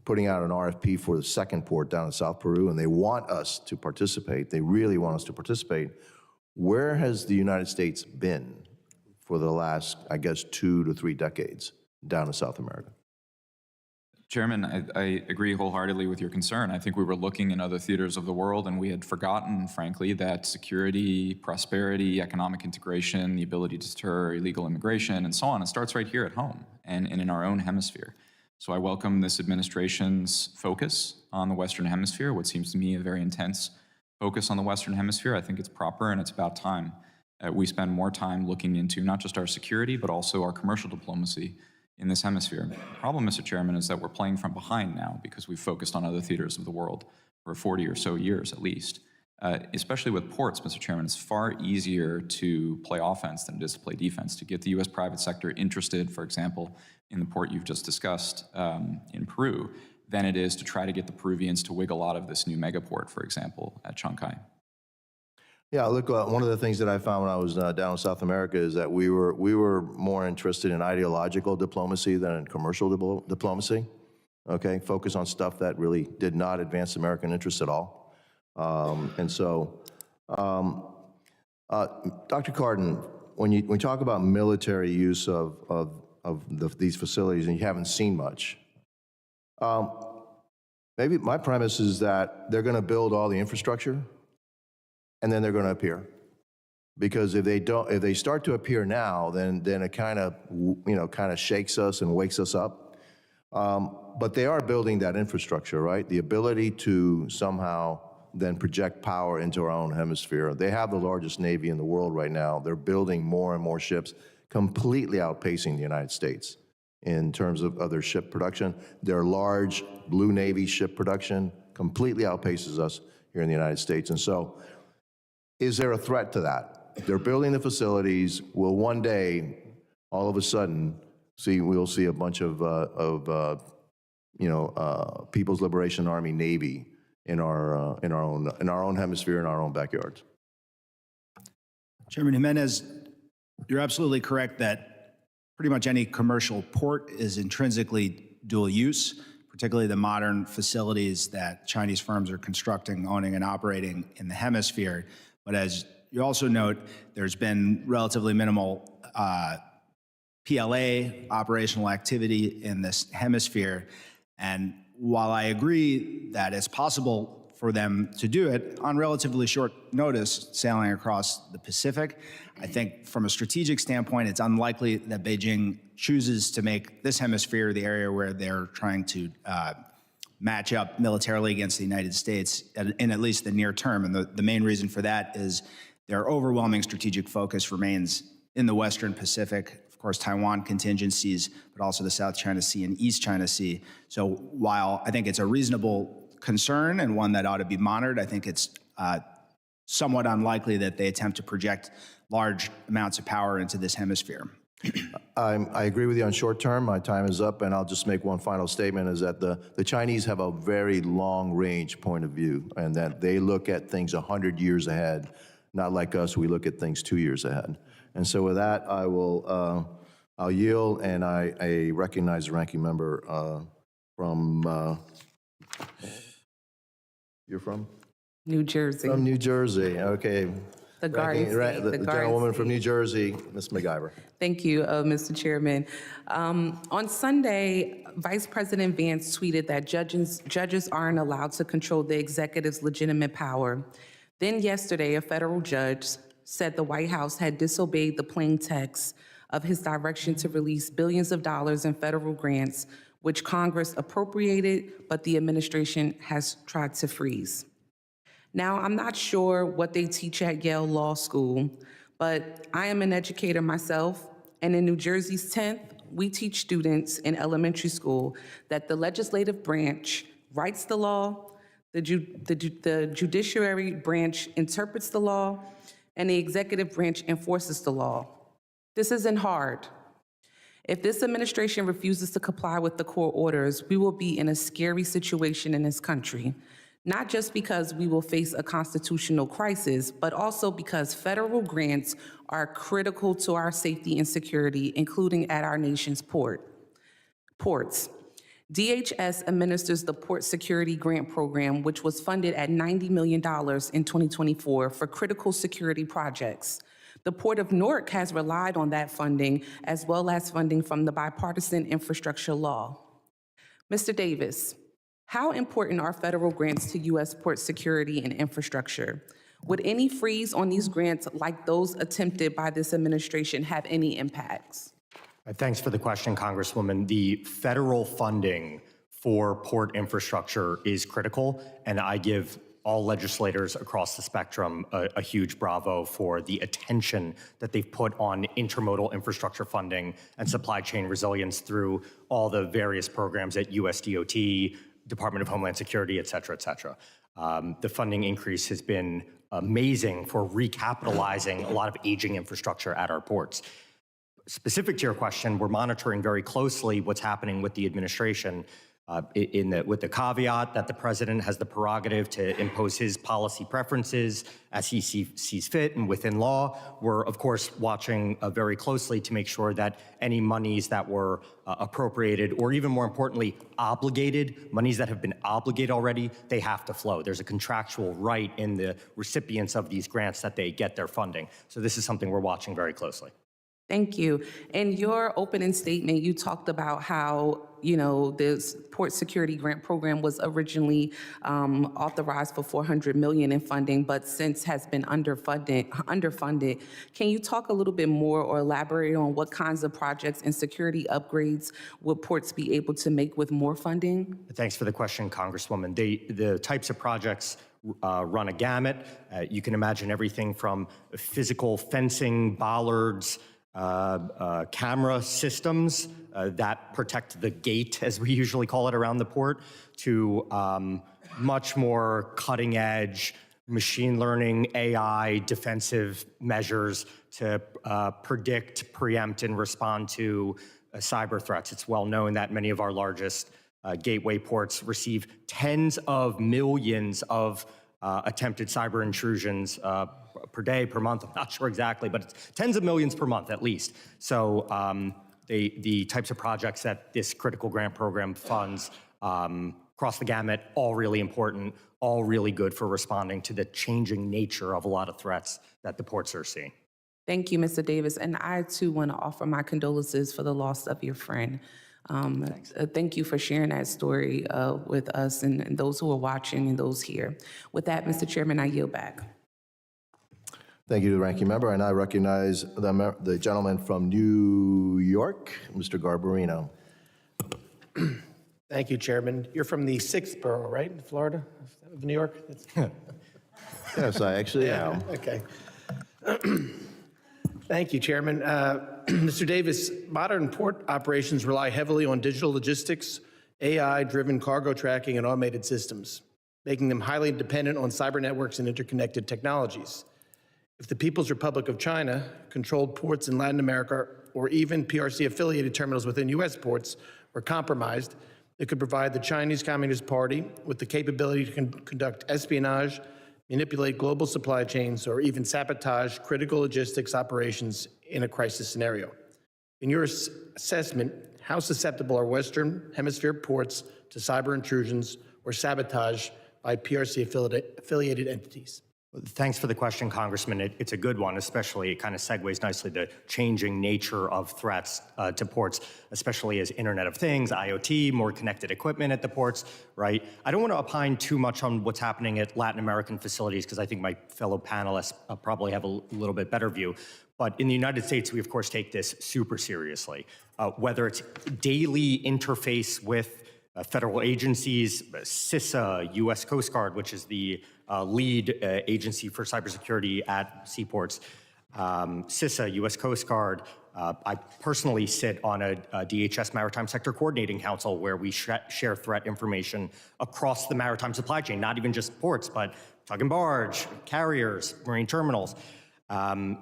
putting out an RFP for the second port down in South Peru, and they want us to participate. They really want us to participate. Where has the United States been for the last, I guess, 2 to 3 decades down in South America? Chairman, I agree wholeheartedly with your concern. I think we were looking in other theaters of the world, and we had forgotten, frankly, that security, prosperity, economic integration, the ability to deter illegal immigration, and so on, it starts right here at home and in our own hemisphere. So I welcome this administration's focus on the Western Hemisphere, what seems to me a very intense focus on the Western Hemisphere. I think it's proper, and it's about time we spend more time looking into not just our security, but also our commercial diplomacy in this hemisphere. The problem, Mr. Chairman, is that we're playing from behind now because we've focused on other theaters of the world for 40 or so years at least. Especially with ports, Mr. Chairman, it's far easier to play offense than it is to play defense. To get the U.S. private sector interested, for example, in the port you've just discussed in Peru, than it is to try to get the Peruvians to wiggle out of this new megaport, for example, at Chancay. Yeah, look, one of the things that I found when I was down in South America is that we were more interested in ideological diplomacy than in commercial diplomacy, okay? Focus on stuff that really did not advance American interests at all. And so, Dr. Cardin, when you talk about military use of these facilities and you haven't seen much, maybe my premise is that they're gonna build all the infrastructure and then they're going to appear, because if they start to appear now, then it kind of shakes us and wakes us up. But they are building that infrastructure, right? The ability to somehow then project power into our own hemisphere. They have the largest Navy in the world right now. They're building more and more ships. completely outpacing the United States in terms of other ship production. Their large Blue Navy ship production completely outpaces us here in the United States. And so, is there a threat to that? They're building the facilities. Will one day, all of a sudden, we'll see a bunch of People's Liberation Army Navy in our own hemisphere, in our own backyards? Chairman Jimenez, you're absolutely correct that pretty much any commercial port is intrinsically dual use, particularly the modern facilities that Chinese firms are constructing, owning, and operating in the hemisphere. But as you also note, there's been relatively minimal PLA operational activity in this hemisphere. And while I agree that it's possible for them to do it on relatively short notice, sailing across the Pacific, I think from a strategic standpoint, it's unlikely that Beijing chooses to make this hemisphere the area where they're trying to match up militarily against the United States in at least the near term. And the main reason for that is their overwhelming strategic focus remains in the Western Pacific, of course, Taiwan contingencies, but also the South China Sea and East China Sea. So while I think it's a reasonable concern and one that ought to be monitored, I think it's somewhat unlikely that they attempt to project large amounts of power into this hemisphere. I agree with you on short term. My time is up, and I'll just make one final statement, is that the Chinese have a very long-range point of view, and that they look at things 100 years ahead, not like us, we look at things 2 years ahead. And so with that, I'll yield, and I recognize the ranking member from, you're from? New Jersey. From New Jersey, okay. The Garden State. The gentlewoman from New Jersey, Ms. MacGyver. Thank you, Mr. Chairman. On Sunday, Vice President Vance tweeted that judges aren't allowed to control the executive's legitimate power. Then yesterday, a federal judge said the White House had disobeyed the plain text of his direction to release billions of dollars in federal grants, which Congress appropriated, but the administration has tried to freeze. Now, I'm not sure what they teach at Yale Law School, but I am an educator myself, and in New Jersey's 10th, we teach students in elementary school that the legislative branch writes the law, the judiciary branch interprets the law, and the executive branch enforces the law. This isn't hard. If this administration refuses to comply with the court orders, we will be in a scary situation in this country, not just because we will face a constitutional crisis, but also because federal grants are critical to our safety and security, including at our nation's ports. DHS administers the Port Security Grant Program, which was funded at $90 million in 2024 for critical security projects. The Port of Newark has relied on that funding, as well as funding from the bipartisan infrastructure law. Mr. Davis, how important are federal grants to U.S. port security and infrastructure? Would any freeze on these grants, like those attempted by this administration, have any impacts? Thanks for the question, Congresswoman. The federal funding for port infrastructure is critical, and I give all legislators across the spectrum a huge bravo for the attention that they've put on intermodal infrastructure funding and supply chain resilience through all the various programs at USDOT, Department of Homeland Security, et cetera, et cetera. The funding increase has been amazing for recapitalizing a lot of aging infrastructure at our ports. Specific to your question, we're monitoring very closely what's happening with the administration with the caveat that the president has the prerogative to impose his policy preferences as he sees fit and within law. We're, of course, watching very closely to make sure that any monies that were appropriated, or even more importantly, obligated, monies that have been obligated already, they have to flow. There's a contractual right in the recipients of these grants that they get their funding. So this is something we're watching very closely. Thank you. In your opening statement, you talked about how, this Port Security Grant Program was originally authorized for $400 million in funding, but since has been underfunded. Can you talk a little bit more or elaborate on what kinds of projects and security upgrades would ports be able to make with more funding? Thanks for the question, Congresswoman. The types of projects run a gamut. You can imagine everything from physical fencing, bollards, camera systems that protect the gate, as we usually call it around the port, to much more cutting edge machine learning, AI, defensive measures to predict, preempt, and respond to cyber threats. It's well known that many of our largest gateway ports receive tens of millions of attempted cyber intrusions per day, per month. I'm not sure exactly, but it's tens of millions per month at least. So the types of projects that this critical grant program funds across the gamut, all really important, all really good for responding to the changing nature of a lot of threats that the ports are seeing. Thank you, Mr. Davis. And I, too, want to offer my condolences for the loss of your friend. Thank you for sharing that story with us and those who are watching and those here. With that, Mr. Chairman, I yield back. Thank you to the ranking member, and I recognize the gentleman from New York, Mr. Garbarino. Thank you, Chairman. You're from the 6th borough, right, in Florida, of New York? Yes, I actually am. Okay. Thank you, Chairman. Mr. Davis, modern port operations rely heavily on digital logistics, AI-driven cargo tracking, and automated systems, making them highly dependent on cyber networks and interconnected technologies. If the People's Republic of China controlled ports in Latin America or even PRC-affiliated terminals within U.S. ports were compromised, it could provide the Chinese Communist Party with the capability to conduct espionage, manipulate global supply chains, or even sabotage critical logistics operations in a crisis scenario. In your assessment, how susceptible are Western Hemisphere ports to cyber intrusions or sabotage by PRC-affiliated entities? Thanks for the question, Congressman. It's a good one, especially it kind of segues nicely the changing nature of threats to ports, especially as Internet of Things, IoT, more connected equipment at the ports, right? I don't want to opine too much on what's happening at Latin American facilities because I think my fellow panelists probably have a little bit better view. But in the United States, we of course take this super seriously, whether it's daily interface with federal agencies, CISA, U.S. Coast Guard, which is the lead agency for cybersecurity at seaports, CISA, U.S. Coast Guard. I personally sit on a DHS Maritime Sector Coordinating Council where we share threat information across the maritime supply chain, not even just ports, but tug and barge, carriers, marine terminals.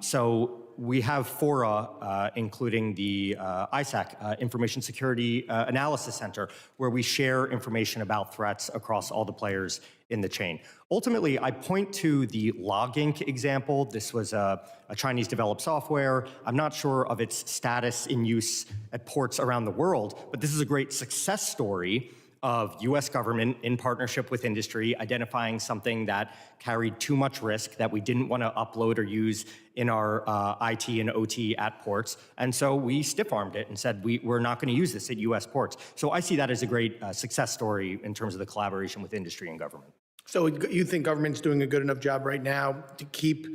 So we have fora, including the ISAC, Information Security Analysis Center, where we share information about threats across all the players in the chain. Ultimately, I point to the LogInc example. This was a Chinese-developed software. I'm not sure of its status in use at ports around the world, but this is a great success story of U.S. government in partnership with industry identifying something that carried too much risk that we didn't want to upload or use in our IT and OT at ports. And so we stiff-armed it and said, we're not going to use this at U.S. ports. So I see that as a great success story in terms of the collaboration with industry and government. So you think government's doing a good enough job right now to keep,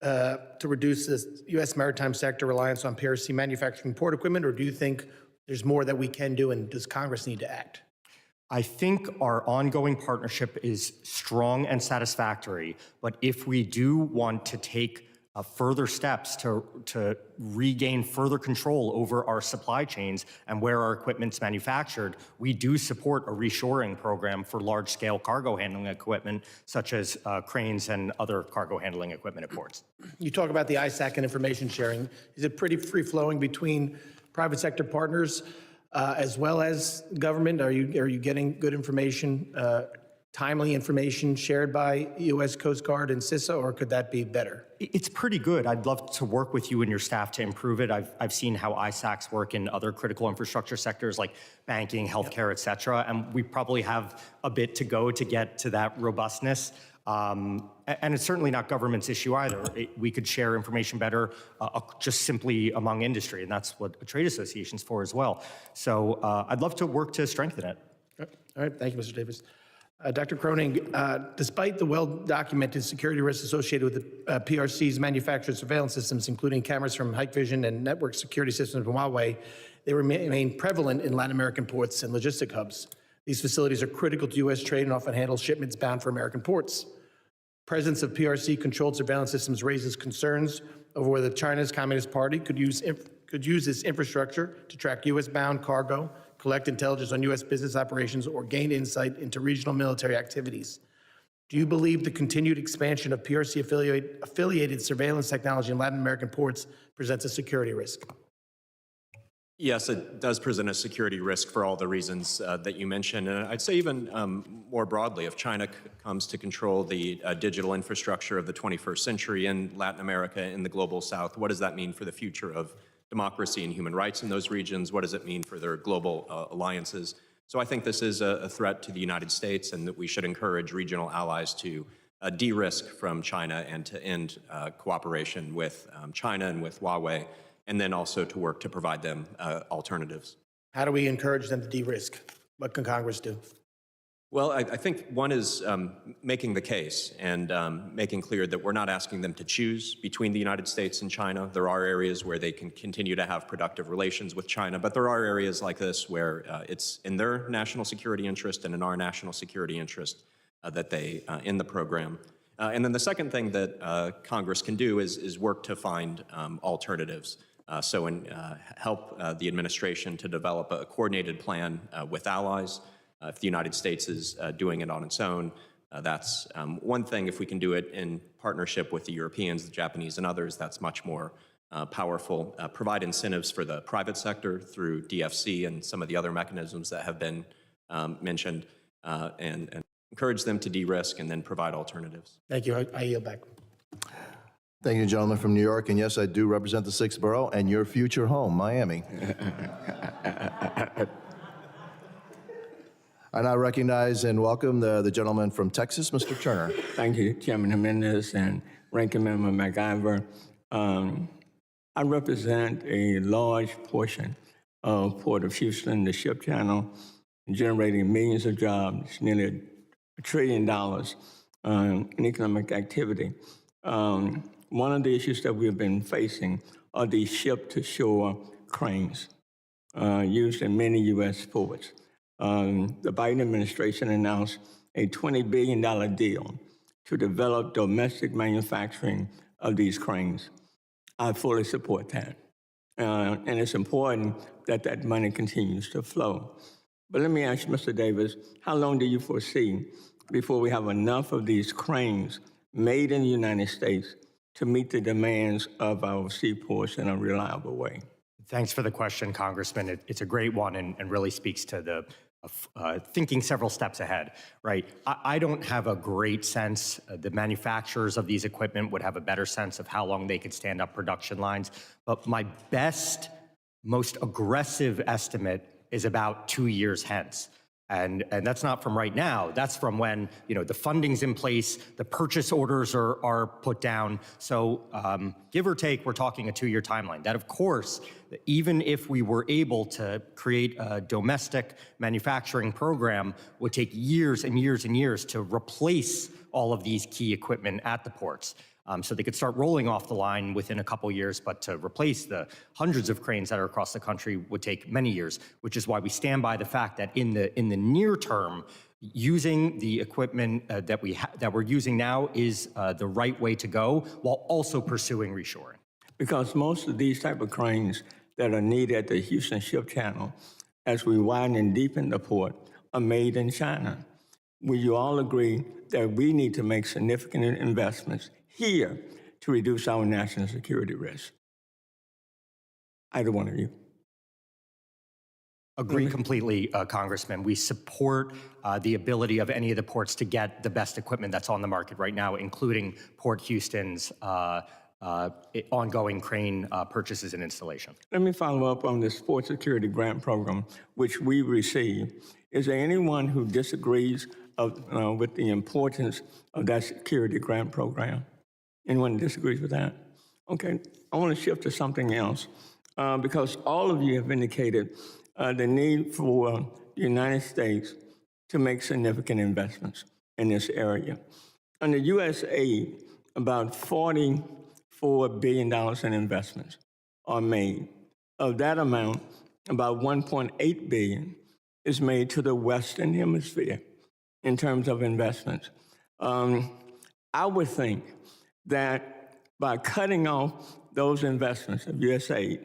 to reduce the U.S. maritime sector reliance on PRC manufacturing port equipment, or do you think there's more that we can do and does Congress need to act? I think our ongoing partnership is strong and satisfactory, but if we do want to take further steps to regain further control over our supply chains and where our equipment's manufactured, we do support a reshoring program for large-scale cargo handling equipment, such as cranes and other cargo handling equipment at ports. You talk about the ISAC and information sharing. Is it pretty free-flowing between private sector partners as well as government? Are you getting good information, timely information shared by U.S. Coast Guard and CISA, or could that be better? It's pretty good. I'd love to work with you and your staff to improve it. I've seen how ISACs work in other critical infrastructure sectors like banking, healthcare, et cetera, and we probably have a bit to go to get to that robustness. And it's certainly not government's issue either. We could share information better just simply among industry, and that's what a trade association's for as well. So I'd love to work to strengthen it. All right, thank you, Mr. Davis. Dr. Croning, despite the well-documented security risks associated with the PRC's manufactured surveillance systems, including cameras from Hikvision and network security systems from Huawei, they remain prevalent in Latin American ports and logistic hubs. These facilities are critical to U.S. trade and often handle shipments bound for American ports. Presence of PRC-controlled surveillance systems raises concerns over whether China's Communist Party could use this infrastructure to track U.S.-bound cargo, collect intelligence on U.S. business operations, or gain insight into regional military activities. Do you believe the continued expansion of PRC-affiliated surveillance technology in Latin American ports presents a security risk? Yes, it does present a security risk for all the reasons that you mentioned. And I'd say even more broadly, if China comes to control the digital infrastructure of the 21st century in Latin America, in the global south, what does that mean for the future of democracy and human rights in those regions? What does it mean for their global alliances? So I think this is a threat to the United States, and that we should encourage regional allies to de-risk from China and to end cooperation with China and with Huawei, and then also to work to provide them alternatives. How do we encourage them to de-risk? What can Congress do? Well, I think one is making the case and making clear that we're not asking them to choose between the United States and China. There are areas where they can continue to have productive relations with China, but there are areas like this where it's in their national security interest and in our national security interest that they end the program. And then the second thing that Congress can do is work to find alternatives. Help the administration to develop a coordinated plan with allies. If the United States is doing it on its own, that's one thing. If we can do it in partnership with the Europeans, the Japanese, and others, that's much more powerful. Provide incentives for the private sector through DFC and some of the other mechanisms that have been mentioned, and encourage them to de-risk and then provide alternatives. Thank you. I yield back. Thank you, gentleman from New York. And yes, I do represent the 6th borough and your future home, Miami. I now recognize and welcome the gentleman from Texas, Mr. Turner. Thank you, Chairman Jimenez and Ranking Member McIver. I represent a large portion of Port of Houston, the ship channel, generating millions of jobs, nearly $1 trillion in economic activity. One of the issues that we've been facing are these ship-to-shore cranes used in many U.S. ports. The Biden administration announced a $20 billion deal to develop domestic manufacturing of these cranes. I fully support that. And it's important that that money continues to flow. But let me ask you, Mr. Davis, how long do you foresee before we have enough of these cranes made in the United States to meet the demands of our seaports in a reliable way? Thanks for the question, Congressman. It's a great one and really speaks to the thinking several steps ahead, right? I don't have a great sense. The manufacturers of these equipment would have a better sense of how long they could stand up production lines. But my best, most aggressive estimate is about 2 years hence. And that's not from right now. That's from when, the funding's in place, the purchase orders are put down. So give or take, we're talking a 2-year timeline. That, of course, even if we were able to create a domestic manufacturing program, would take years and years and years to replace all of these key equipment at the ports. So they could start rolling off the line within a couple years, but to replace the hundreds of cranes that are across the country would take many years, which is why we stand by the fact that in the near term, using the equipment that we're using now is the right way to go, while also pursuing reshoring. Because most of these type of cranes that are needed at the Houston Ship Channel, as we widen and deepen the port, are made in China. Will you all agree that we need to make significant investments here to reduce our national security risk? Either one of you. Agree completely, Congressman. We support the ability of any of the ports to get the best equipment that's on the market right now, including Port Houston's ongoing crane purchases and installation. Let me follow up on the Port Security Grant Program, which we receive. Is there anyone who disagrees with the importance of that security grant program? Anyone disagrees with that? Okay, I want to shift to something else because all of you have indicated the need for the United States to make significant investments in this area. Under U.S. aid, about $44 billion in investments are made. Of that amount, about $1.8 billion is made to the Western Hemisphere in terms of investments. I would think that by cutting off those investments of USAID,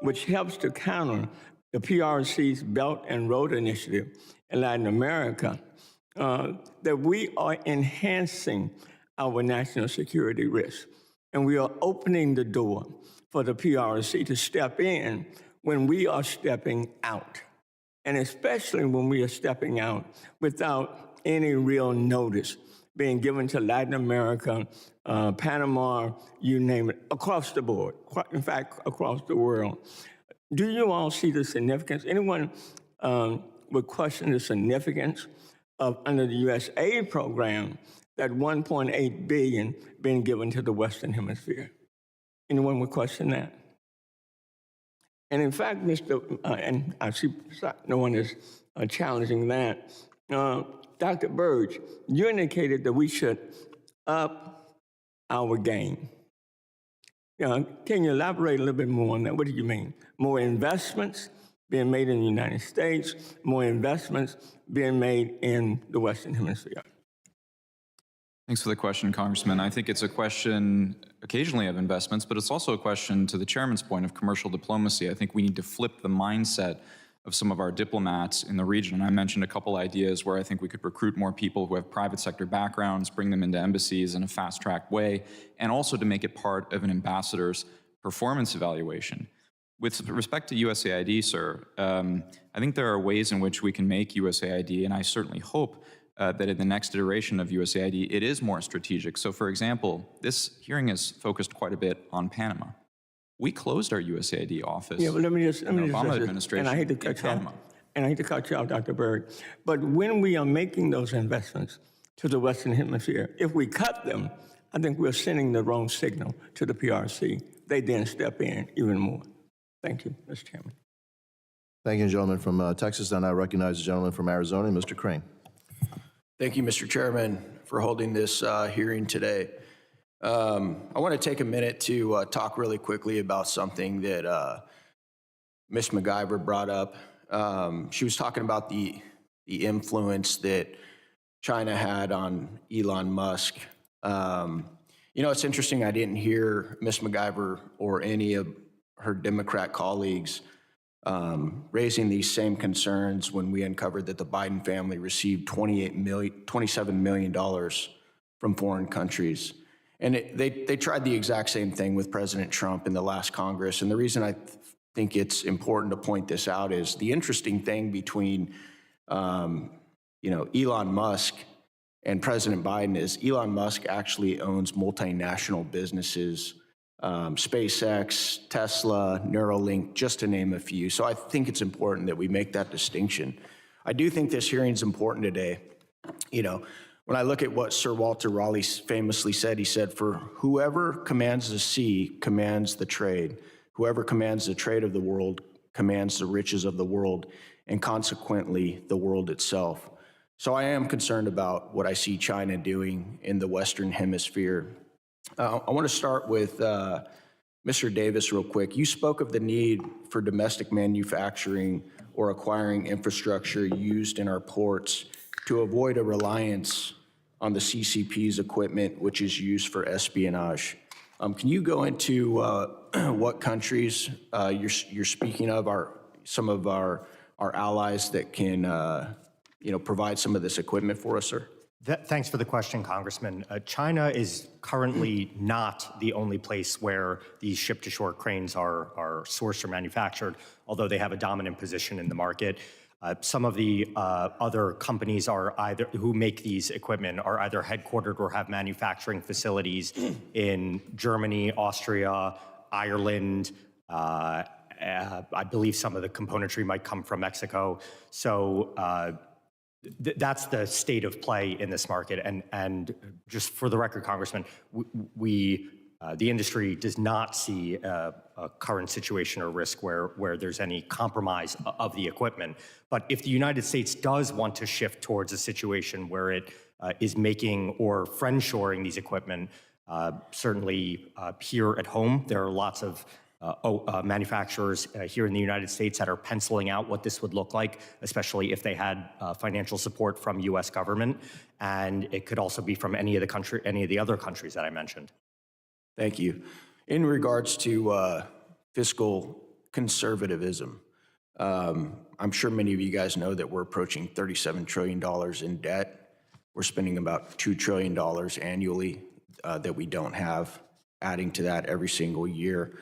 which helps to counter the PRC's Belt and Road Initiative in Latin America, that we are enhancing our national security risk. And we are opening the door for the PRC to step in when we are stepping out. And especially when we are stepping out without any real notice being given to Latin America, Panama, you name it, across the board, in fact, across the world. Do you all see the significance? Anyone would question the significance of, under the USAID program, that $1.8 billion being given to the Western Hemisphere? Anyone would question that? And in fact, and I see no one is challenging that. Dr. Burge, you indicated that we should up our game. Can you elaborate a little bit more on that? What do you mean? More investments being made in the United States, more investments being made in the Western Hemisphere? Thanks for the question, Congressman. I think it's a question occasionally of investments, but it's also a question, to the chairman's point, of commercial diplomacy. I think we need to flip the mindset of some of our diplomats in the region. And I mentioned a couple ideas where I think we could recruit more people who have private sector backgrounds, bring them into embassies in a fast-track way, and also to make it part of an ambassador's performance evaluation. With respect to USAID, sir, I think there are ways in which we can make USAID, and I certainly hope that in the next iteration of USAID, it is more strategic. So for example, this hearing is focused quite a bit on Panama. We closed our USAID office. Yeah, but let me just Obama administration. And I hate to cut you off, Dr. Berg. But when we are making those investments to the Western Hemisphere, if we cut them, I think we're sending the wrong signal to the PRC. They then step in even more. Thank you, Mr. Chairman. Thank you, gentleman from Texas. I now recognize the gentleman from Arizona, Mr. Crane. Thank you, Mr. Chairman, for holding this hearing today. I want to take a minute to talk really quickly about something that Ms. MacIver brought up. She was talking about the influence that China had on Elon Musk. You know, it's interesting, I didn't hear Ms. MacIver or any of her Democrat colleagues raising these same concerns when we uncovered that the Biden family received $27 million from foreign countries. And they tried the exact same thing with President Trump in the last Congress. And the reason I think it's important to point this out is the interesting thing between Elon Musk and President Biden is Elon Musk actually owns multinational businesses, SpaceX, Tesla, Neuralink, just to name a few. So I think it's important that we make that distinction. I do think this hearing is important today. You know, when I look at what Sir Walter Raleigh famously said, he said, "For whoever commands the sea commands the trade. Whoever commands the trade of the world commands the riches of the world, and consequently the world itself." So I am concerned about what I see China doing in the Western Hemisphere. I want to start with Mr. Davis real quick. You spoke of the need for domestic manufacturing or acquiring infrastructure used in our ports to avoid a reliance on the CCP's equipment, which is used for espionage. Can you go into what countries you're speaking of are some of our allies that can provide some of this equipment for us, sir? Thanks for the question, Congressman. China is currently not the only place where these ship-to-shore cranes are sourced or manufactured, although they have a dominant position in the market. Some of the other companies who make these equipment are either headquartered or have manufacturing facilities in Germany, Austria, Ireland. I believe some of the componentry might come from Mexico. So that's the state of play in this market. And just for the record, Congressman, the industry does not see a current situation or risk where there's any compromise of the equipment. But if the United States does want to shift towards a situation where it is making or friend-shoring these equipment, certainly here at home, there are lots of manufacturers here in the United States that are penciling out what this would look like, especially if they had financial support from U.S. government. And it could also be from any of the other countries that I mentioned. Thank you. In regards to fiscal conservatism, I'm sure many of you guys know that we're approaching $37 trillion in debt. We're spending about $2 trillion annually that we don't have, adding to that every single year.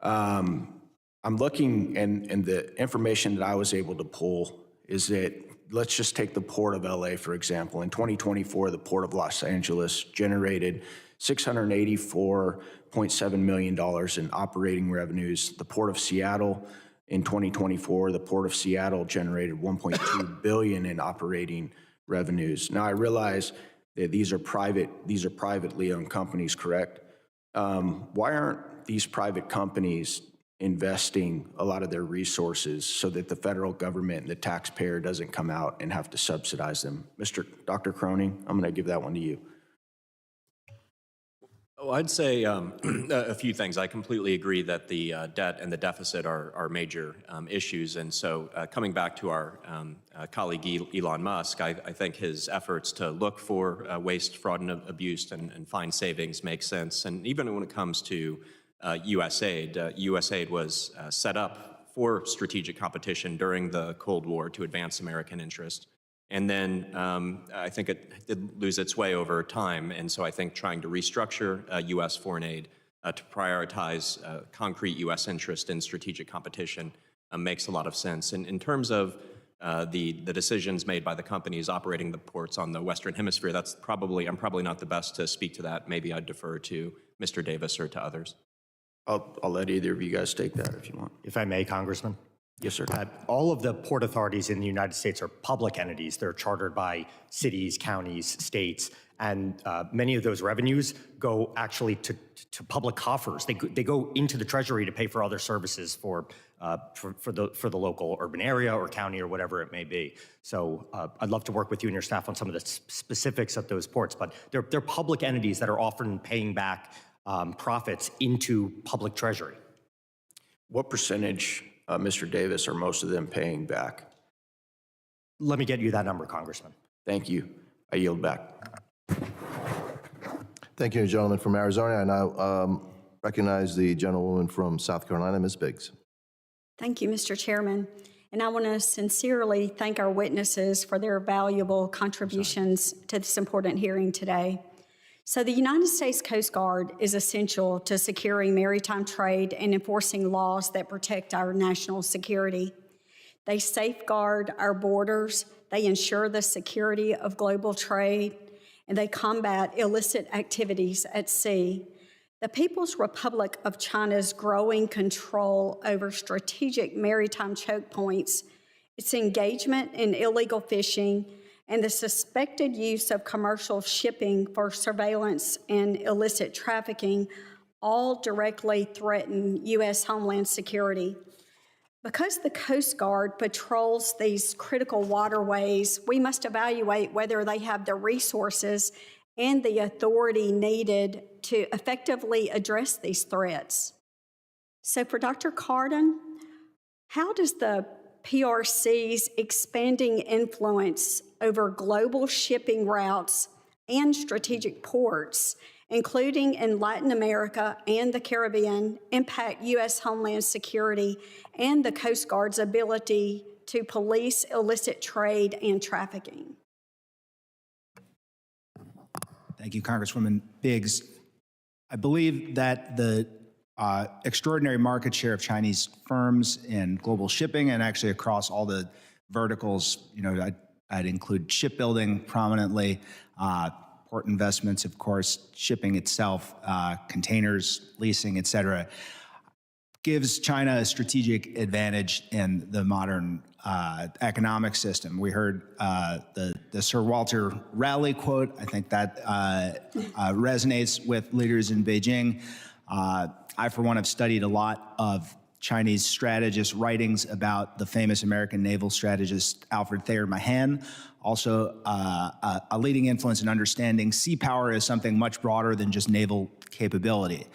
I'm looking, and the information that I was able to pull is that, let's just take the Port of LA, for example. In 2024, the Port of Los Angeles generated $684.7 million in operating revenues. The Port of Seattle, in 2024, the Port of Seattle generated $1.2 billion in operating revenues. Now, I realize that these are privately owned companies, correct? Why aren't these private companies investing a lot of their resources so that the federal government and the taxpayer doesn't come out and have to subsidize them? Dr. Croning, I'm going to give that one to you. Oh, I'd say a few things. I completely agree that the debt and the deficit are major issues. And so coming back to our colleague Elon Musk, I think his efforts to look for waste, fraud, and abuse and find savings make sense. And even when it comes to USAID was set up for strategic competition during the Cold War to advance American interest. And then I think it did lose its way over time. And so I think trying to restructure U.S. foreign aid to prioritize concrete U.S. interest in strategic competition makes a lot of sense. And in terms of the decisions made by the companies operating the ports on the Western Hemisphere, I'm probably not the best to speak to that. Maybe I'd defer to Mr. Davis or to others. I'll let either of you guys take that if you want. If I may, Congressman. Yes, sir. All of the port authorities in the United States are public entities. They're chartered by cities, counties, states, and many of those revenues go actually to public coffers. They go into the Treasury to pay for other services for the local urban area or county or whatever it may be. So I'd love to work with you and your staff on some of the specifics of those ports, but they're public entities that are often paying back profits into public treasury. What percentage, Mr. Davis, are most of them paying back? Let me get you that number, Congressman. Thank you. I yield back. Thank you, gentleman from Arizona. I now recognize the gentlewoman from South Carolina, Ms. Biggs. Thank you, Mr. Chairman. And I want to sincerely thank our witnesses for their valuable contributions to this important hearing today. So the United States Coast Guard is essential to securing maritime trade and enforcing laws that protect our national security. They safeguard our borders, they ensure the security of global trade, and they combat illicit activities at sea. The People's Republic of China's growing control over strategic maritime choke points, its engagement in illegal fishing, and the suspected use of commercial shipping for surveillance and illicit trafficking all directly threaten U.S. homeland security. Because the Coast Guard patrols these critical waterways, we must evaluate whether they have the resources and the authority needed to effectively address these threats. So for Dr. Cardin, how does the PRC's expanding influence over global shipping routes and strategic ports, including in Latin America and the Caribbean, impact U.S. homeland security and the Coast Guard's ability to police illicit trade and trafficking? Thank you, Congresswoman Biggs. I believe that the extraordinary market share of Chinese firms in global shipping and actually across all the verticals, I'd include shipbuilding prominently, port investments, of course, shipping itself, containers, leasing, et cetera, gives China a strategic advantage in the modern economic system. We heard the Sir Walter Raleigh quote. I think that resonates with leaders in Beijing. I, for one, have studied a lot of Chinese strategists' writings about the famous American naval strategist Alfred Thayer Mahan, also a leading influence in understanding sea power as something much broader than just naval capability.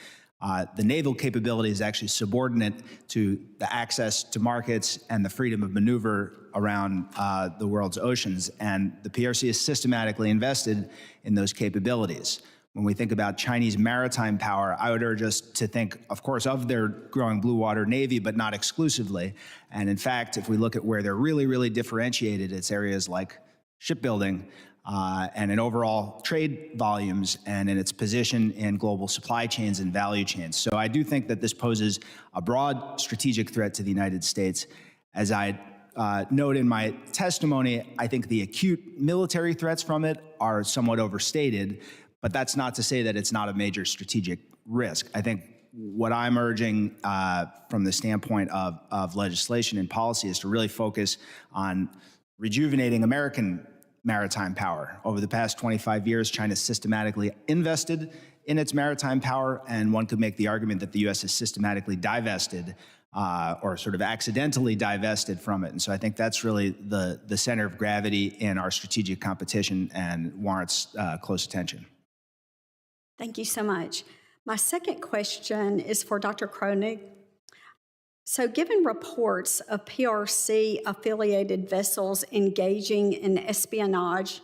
The naval capability is actually subordinate to the access to markets and the freedom of maneuver around the world's oceans, and the PRC is systematically invested in those capabilities. When we think about Chinese maritime power, I would urge us to think, of course, of their growing blue water navy, but not exclusively. And in fact, if we look at where they're really, really differentiated, it's areas like shipbuilding and in overall trade volumes and in its position in global supply chains and value chains. So I do think that this poses a broad strategic threat to the United States. As I note in my testimony, I think the acute military threats from it are somewhat overstated, but that's not to say that it's not a major strategic risk. I think what I'm urging from the standpoint of legislation and policy is to really focus on rejuvenating American maritime power. Over the past 25 years, China systematically invested in its maritime power, and one could make the argument that the U.S. has systematically divested or sort of accidentally divested from it. And so I think that's really the center of gravity in our strategic competition and warrants close attention. Thank you so much. My second question is for Dr. Kronig. So given reports of PRC-affiliated vessels engaging in espionage,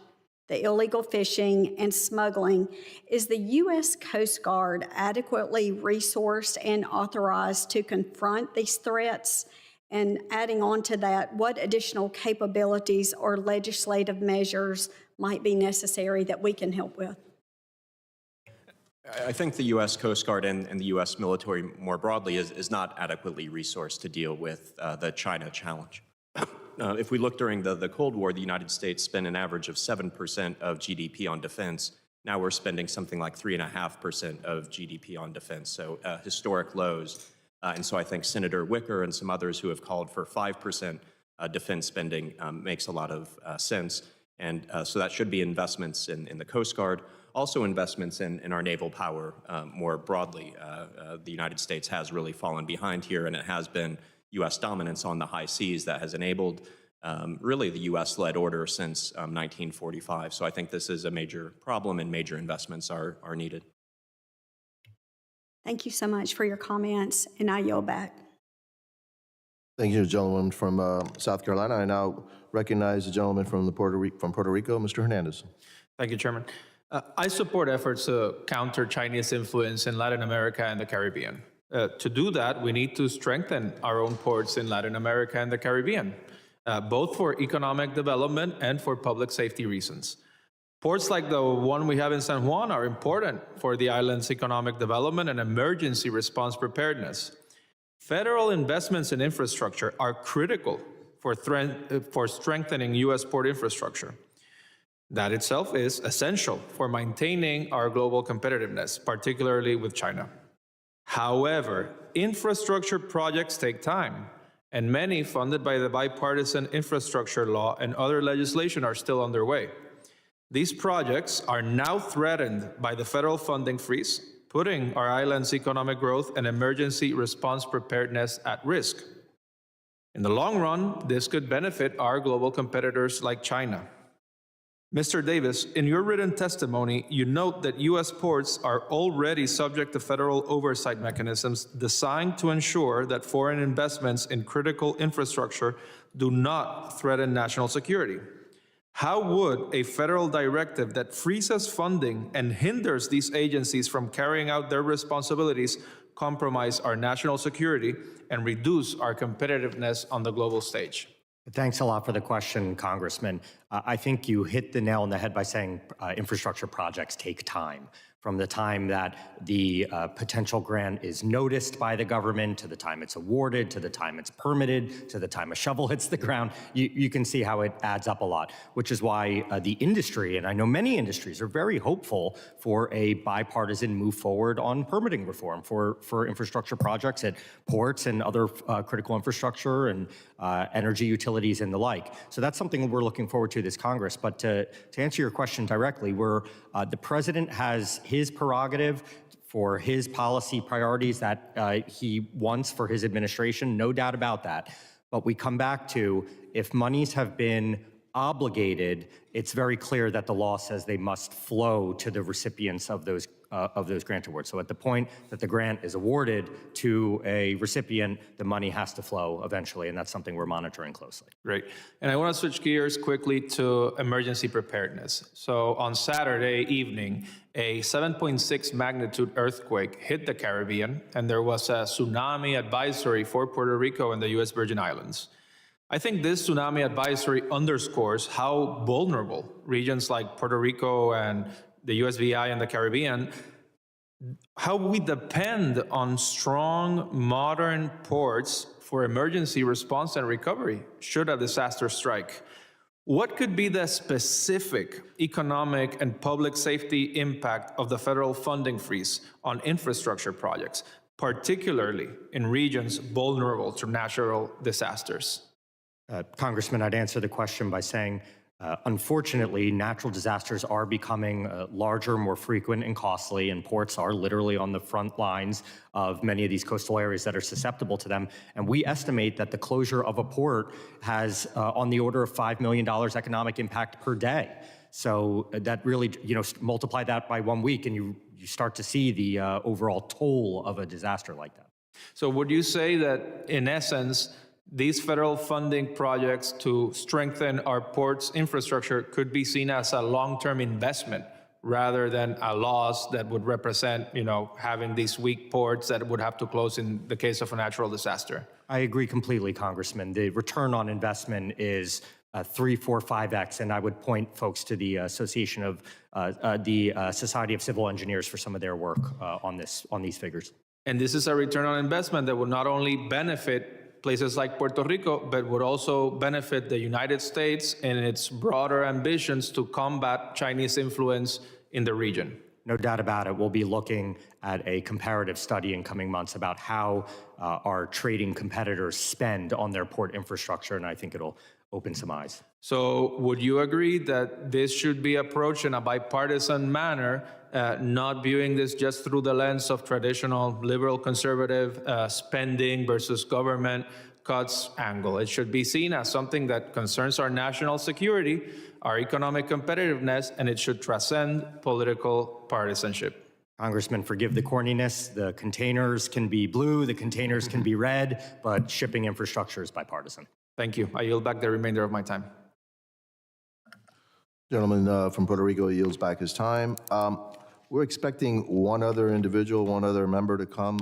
the illegal fishing, and smuggling, is the U.S. Coast Guard adequately resourced and authorized to confront these threats? And adding on to that, what additional capabilities or legislative measures might be necessary that we can help with? I think the U.S. Coast Guard and the U.S. military more broadly is not adequately resourced to deal with the China challenge. If we look during the Cold War, the United States spent an average of 7% of GDP on defense. Now we're spending something like 3.5% of GDP on defense, so historic lows. And so I think Senator Wicker and some others who have called for 5% defense spending makes a lot of sense. And so that should be investments in the Coast Guard. Also investments in our naval power more broadly. The United States has really fallen behind here, and it has been U.S. dominance on the high seas that has enabled really the U.S.-led order since 1945. So I think this is a major problem, and major investments are needed. Thank you so much for your comments, and I yield back. Thank you, gentleman from South Carolina. I now recognize the gentleman from Puerto Rico, Mr. Hernandez. Thank you, Chairman. I support efforts to counter Chinese influence in Latin America and the Caribbean. To do that, we need to strengthen our own ports in Latin America and the Caribbean, both for economic development and for public safety reasons. Ports like the one we have in San Juan are important for the island's economic development and emergency response preparedness. Federal investments in infrastructure are critical for strengthening U.S. port infrastructure. That itself is essential for maintaining our global competitiveness, particularly with China. However, infrastructure projects take time, and many funded by the bipartisan infrastructure law and other legislation are still underway. These projects are now threatened by the federal funding freeze, putting our island's economic growth and emergency response preparedness at risk. In the long run, this could benefit our global competitors like China. Mr. Davis, in your written testimony, you note that U.S. ports are already subject to federal oversight mechanisms designed to ensure that foreign investments in critical infrastructure do not threaten national security. How would a federal directive that freezes funding and hinders these agencies from carrying out their responsibilities compromise our national security and reduce our competitiveness on the global stage? Thanks a lot for the question, Congressman. I think you hit the nail on the head by saying infrastructure projects take time. From the time that the potential grant is noticed by the government, to the time it's awarded, to the time it's permitted, to the time a shovel hits the ground, you can see how it adds up a lot, which is why the industry, and I know many industries, are very hopeful for a bipartisan move forward on permitting reform for infrastructure projects at ports and other critical infrastructure and energy utilities and the like. So that's something we're looking forward to this Congress. But to answer your question directly, the president has his prerogative for his policy priorities that he wants for his administration, no doubt about that. But we come back to, if monies have been obligated, it's very clear that the law says they must flow to the recipients of those grant awards. So at the point that the grant is awarded to a recipient, the money has to flow eventually, and that's something we're monitoring closely. Great. And I want to switch gears quickly to emergency preparedness. So on Saturday evening, a 7.6 magnitude earthquake hit the Caribbean, and there was a tsunami advisory for Puerto Rico and the U.S. Virgin Islands. I think this tsunami advisory underscores how vulnerable regions like Puerto Rico and the USVI and the Caribbean, how we depend on strong, modern ports for emergency response and recovery should a disaster strike. What could be the specific economic and public safety impact of the federal funding freeze on infrastructure projects, particularly in regions vulnerable to natural disasters? Congressman, I'd answer the question by saying, unfortunately, natural disasters are becoming larger, more frequent, and costly, and ports are literally on the front lines of many of these coastal areas that are susceptible to them. And we estimate that the closure of a port has on the order of $5 million economic impact per day. So that really, multiply that by 1 week, and you start to see the overall toll of a disaster like that. So would you say that, in essence, these federal funding projects to strengthen our ports infrastructure could be seen as a long-term investment rather than a loss that would represent, having these weak ports that would have to close in the case of a natural disaster? I agree completely, Congressman. The return on investment is 3, 4, 5x, and I would point folks to the Association of the Society of Civil Engineers for some of their work on these figures. And this is a return on investment that would not only benefit places like Puerto Rico, but would also benefit the United States in its broader ambitions to combat Chinese influence in the region. No doubt about it. We'll be looking at a comparative study in coming months about how our trading competitors spend on their port infrastructure, and I think it'll open some eyes. So would you agree that this should be approached in a bipartisan manner, not viewing this just through the lens of traditional liberal conservative spending versus government cuts angle? It should be seen as something that concerns our national security, our economic competitiveness, and it should transcend political partisanship. Congressman, forgive the corniness. The containers can be blue, the containers can be red, but shipping infrastructure is bipartisan. Thank you. I yield back the remainder of my time. Gentleman from Puerto Rico yields back his time. We're expecting one other individual, one other member to come.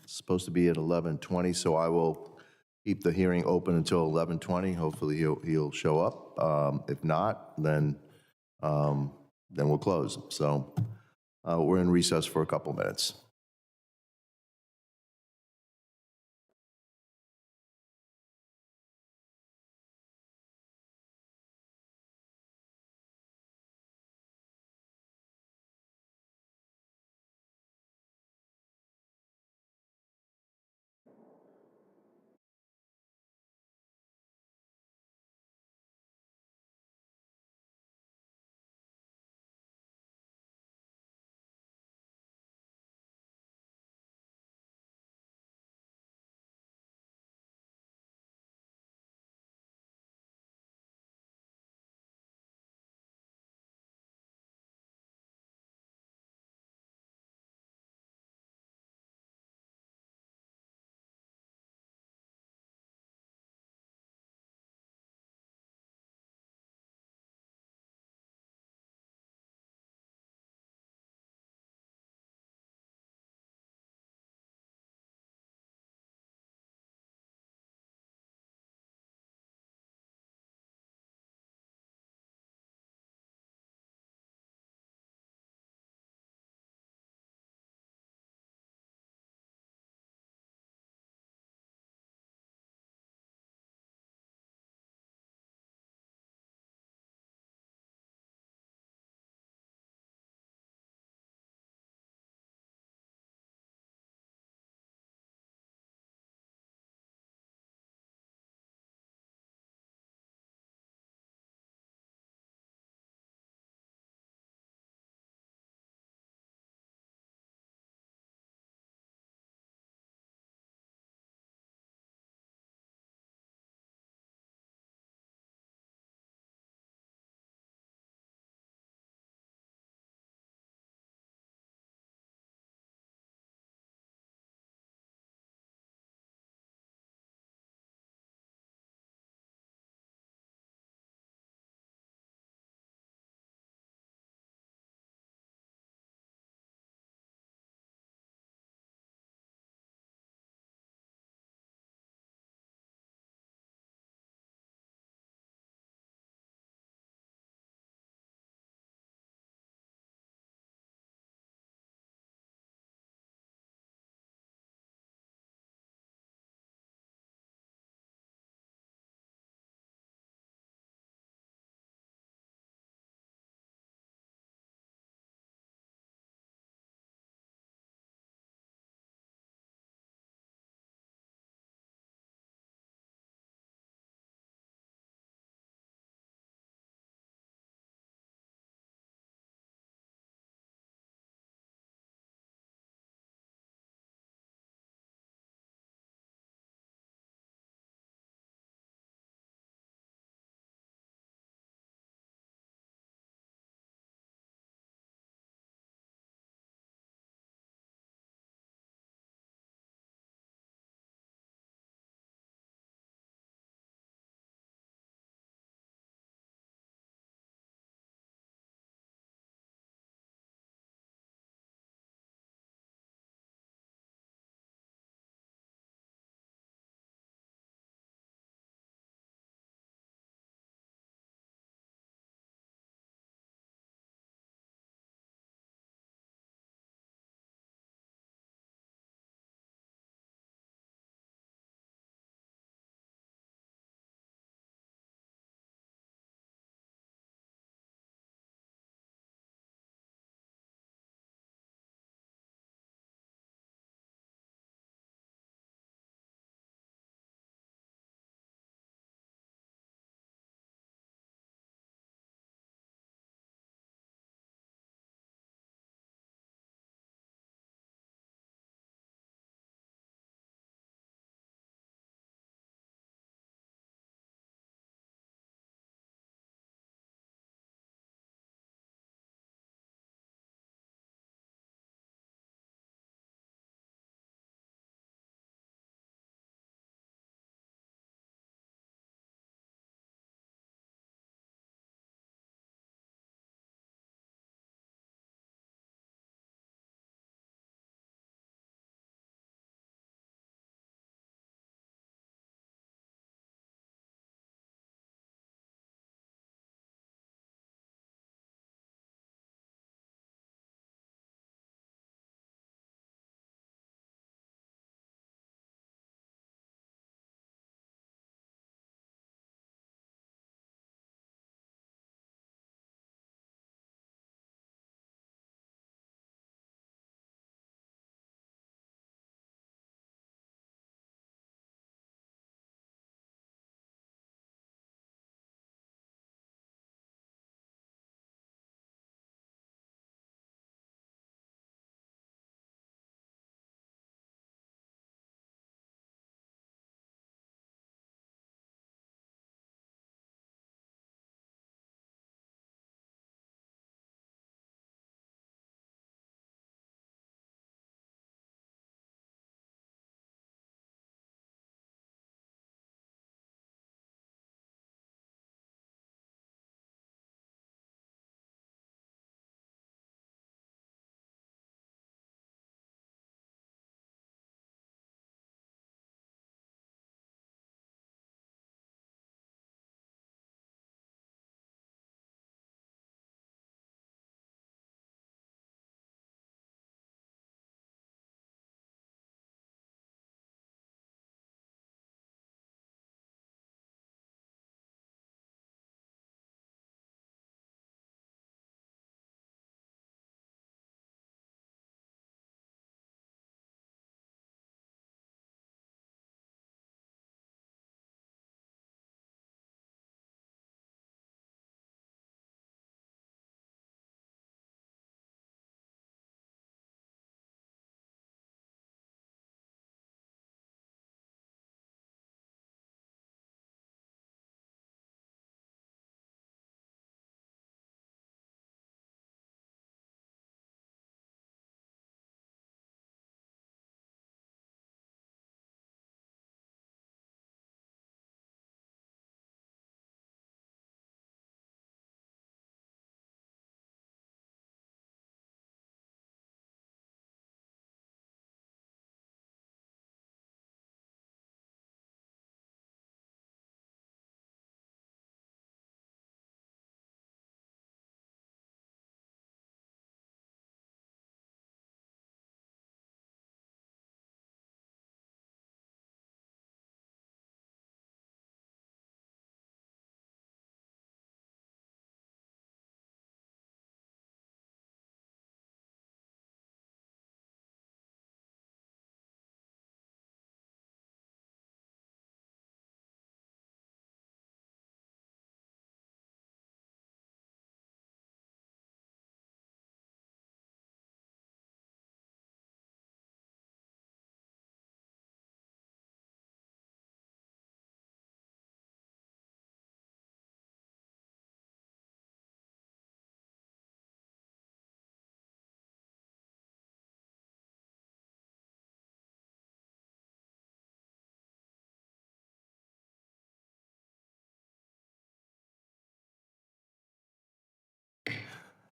It's supposed to be at 11:20, so I will keep the hearing open until 11:20. Hopefully he'll show up. If not, then we'll close. So we're in recess for a couple minutes.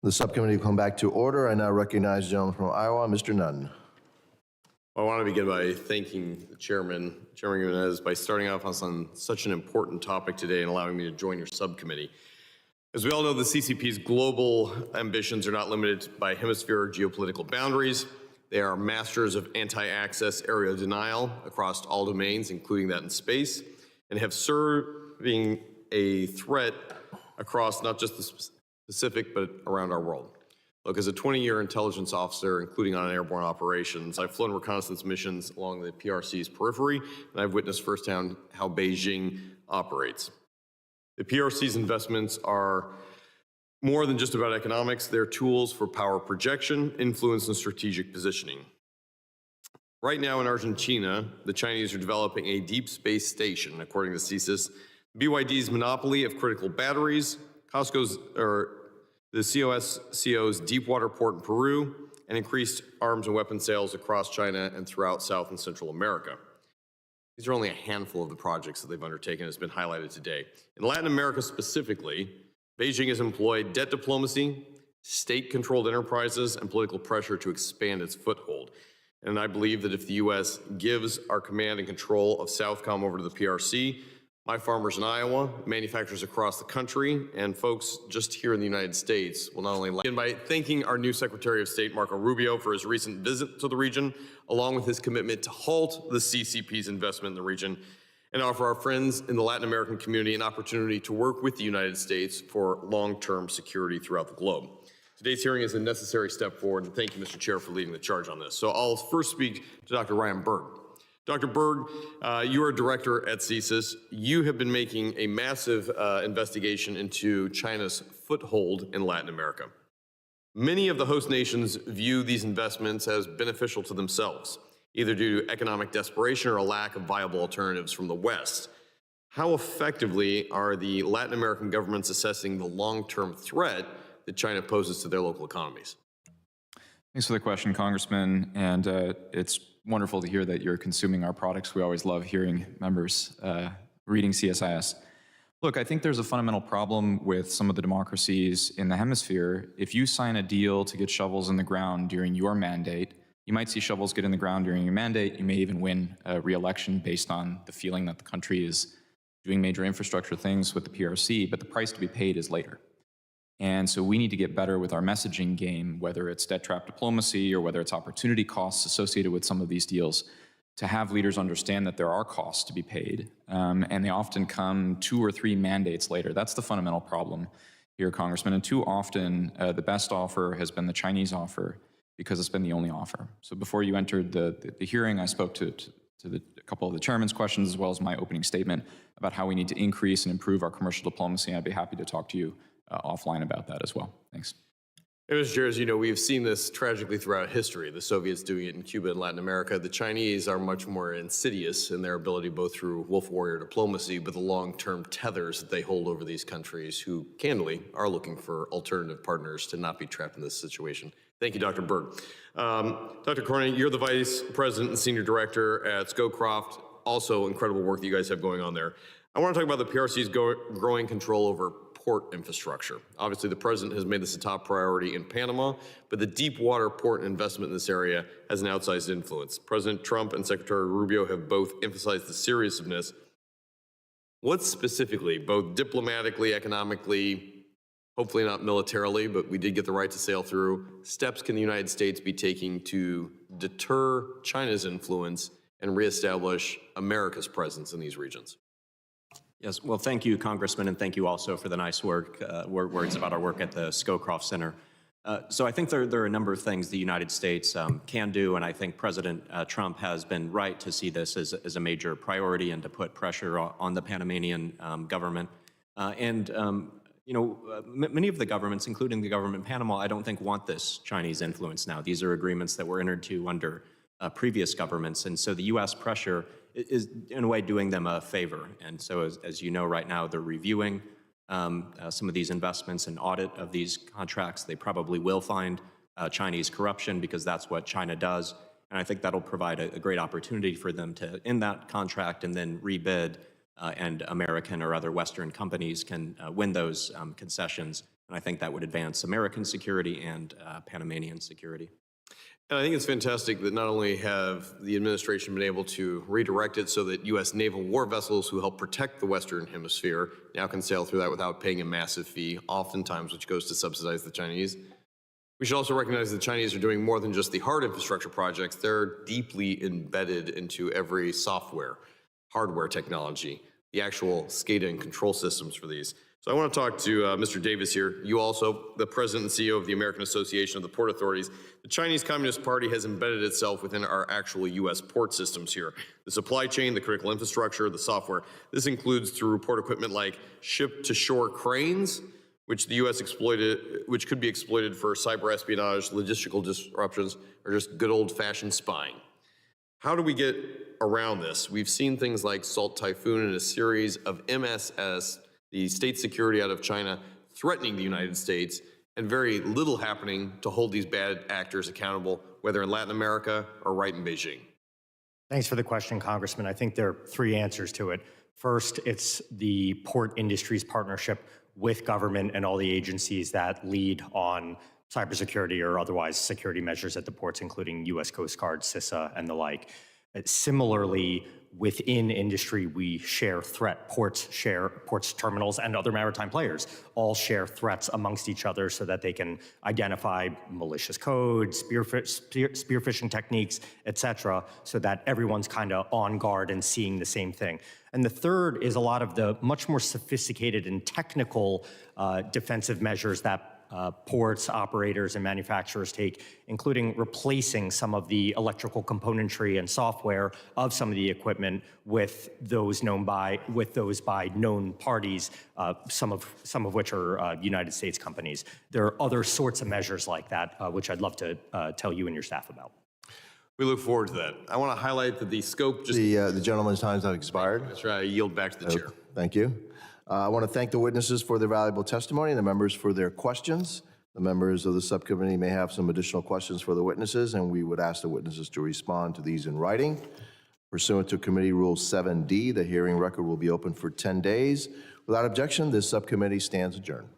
The subcommittee will come back to order. I now recognize the gentleman from Iowa, Mr. Nunn. I want to begin by thanking the Chairman Jimenez, by starting off on such an important topic today and allowing me to join your subcommittee. As we all know, the CCP's global ambitions are not limited by hemispheric geopolitical boundaries. They are masters of anti-access area denial across all domains, including that in space, and have serving a threat across not just the Pacific, but around our world. Look, as a 20-year intelligence officer, including on airborne operations, I've flown reconnaissance missions along the PRC's periphery, and I've witnessed firsthand how Beijing operates. The PRC's investments are more than just about economics. They're tools for power projection, influence, and strategic positioning. Right now in Argentina, the Chinese are developing a deep space station, according to CSIS. BYD's monopoly of critical batteries, the COSCO's deep water port in Peru, and increased arms and weapon sales across China and throughout South and Central America. These are only a handful of the projects that they've undertaken, as has been highlighted today. In Latin America specifically, Beijing has employed debt diplomacy, state-controlled enterprises, and political pressure to expand its foothold. And I believe that if the U.S. gives our command and control of Southcom over to the PRC, my farmers in Iowa, manufacturers across the country, and folks just here in the United States will not only begin by thanking our new Secretary of State, Marco Rubio, for his recent visit to the region, along with his commitment to halt the CCP's investment in the region, and offer our friends in the Latin American community an opportunity to work with the United States for long-term security throughout the globe. Today's hearing is a necessary step forward, and thank you, Mr. Chair, for leading the charge on this. So I'll first speak to Dr. Ryan Berg. Dr. Berg, you are a director at CSIS. You have been making a massive investigation into China's foothold in Latin America. Many of the host nations view these investments as beneficial to themselves, either due to economic desperation or a lack of viable alternatives from the West. How effectively are the Latin American governments assessing the long-term threat that China poses to their local economies? Thanks for the question, Congressman, and it's wonderful to hear that you're consuming our products. We always love hearing members reading CSIS. Look, I think there's a fundamental problem with some of the democracies in the hemisphere. If you sign a deal to get shovels in the ground during your mandate, you might see shovels get in the ground during your mandate. You may even win a re-election based on the feeling that the country is doing major infrastructure things with the PRC, but the price to be paid is later. And so we need to get better with our messaging game, whether it's debt trap diplomacy or whether it's opportunity costs associated with some of these deals, to have leaders understand that there are costs to be paid, and they often come 2 or 3 mandates later. That's the fundamental problem here, Congressman. And too often, the best offer has been the Chinese offer because it's been the only offer. So before you entered the hearing, I spoke to a couple of the chairman's questions as well as my opening statement about how we need to increase and improve our commercial diplomacy. I'd be happy to talk to you offline about that as well. Thanks. Hey, Mr. Chair, as you know, we've seen this tragically throughout history. The Soviets doing it in Cuba and Latin America. The Chinese are much more insidious in their ability, both through wolf warrior diplomacy, but the long-term tethers that they hold over these countries who, candidly, are looking for alternative partners to not be trapped in this situation. Thank you, Dr. Berg. Dr. Cornyn, you're the Vice President and Senior Director at Scowcroft. Also incredible work that you guys have going on there. I want to talk about the PRC's growing control over port infrastructure. Obviously, the president has made this a top priority in Panama, but the deep water port investment in this area has an outsized influence. President Trump and Secretary Rubio have both emphasized the seriousness. What specifically, both diplomatically, economically, hopefully not militarily, but we did get the right to sail through, steps can the United States be taking to deter China's influence and reestablish America's presence in these regions? Yes, well, thank you, Congressman, and thank you also for the nice words about our work at the Scowcroft Center. So I think there are a number of things the United States can do, and I think President Trump has been right to see this as a major priority and to put pressure on the Panamanian government. You know, many of the governments, including the government in Panama, I don't think want this Chinese influence now. These are agreements that were entered to under previous governments, and so the U.S. pressure is in a way doing them a favor. And so as you know right now, they're reviewing some of these investments and audit of these contracts. They probably will find Chinese corruption because that's what China does. And I think that'll provide a great opportunity for them to end that contract and then rebid, and American or other Western companies can win those concessions And I think that would advance American security and Panamanian security. And I think it's fantastic that not only have the administration been able to redirect it so that U.S. naval war vessels who help protect the Western Hemisphere now can sail through that without paying a massive fee, oftentimes which goes to subsidize the Chinese. We should also recognize that the Chinese are doing more than just the hard infrastructure projects. They're deeply embedded into every software, hardware technology, the actual SCADA and control systems for these. So I want to talk to Mr. Davis here. You also, the president and CEO of the American Association of the Port Authorities. The Chinese Communist Party has embedded itself within our actual U.S. port systems here. The supply chain, the critical infrastructure, the software. This includes through port equipment like ship-to-shore cranes, which the U.S. exploited, which could be exploited for cyber espionage, logistical disruptions, or just good old-fashioned spying. How do we get around this? We've seen things like Salt Typhoon and a series of MSS, the state security out of China, threatening the United States, and very little happening to hold these bad actors accountable, whether in Latin America or right in Beijing. Thanks for the question, Congressman. I think there are three answers to it. First, it's the port industry's partnership with government and all the agencies that lead on cybersecurity or otherwise security measures at the ports, including U.S. Coast Guard, CISA, and the like. Similarly, within industry, we share ports, terminals, and other maritime players all share threats amongst each other so that they can identify malicious code, spear phishing techniques, et cetera, so that everyone's kind of on guard and seeing the same thing. And the third is a lot of the much more sophisticated and technical defensive measures that ports, operators, and manufacturers take, including replacing some of the electrical componentry and software of some of the equipment with those by known parties, some of which are United States companies. There are other sorts of measures like that, which I'd love to tell you and your staff about. We look forward to that. I want to highlight that the scope just... The gentleman's time's not expired. That's right. I yield back to the chair. Thank you. I want to thank the witnesses for their valuable testimony and the members for their questions. The members of the subcommittee may have some additional questions for the witnesses, and we would ask the witnesses to respond to these in writing. Pursuant to Committee Rule 7D, the hearing record will be open for 10 days. Without objection, this subcommittee stands adjourned.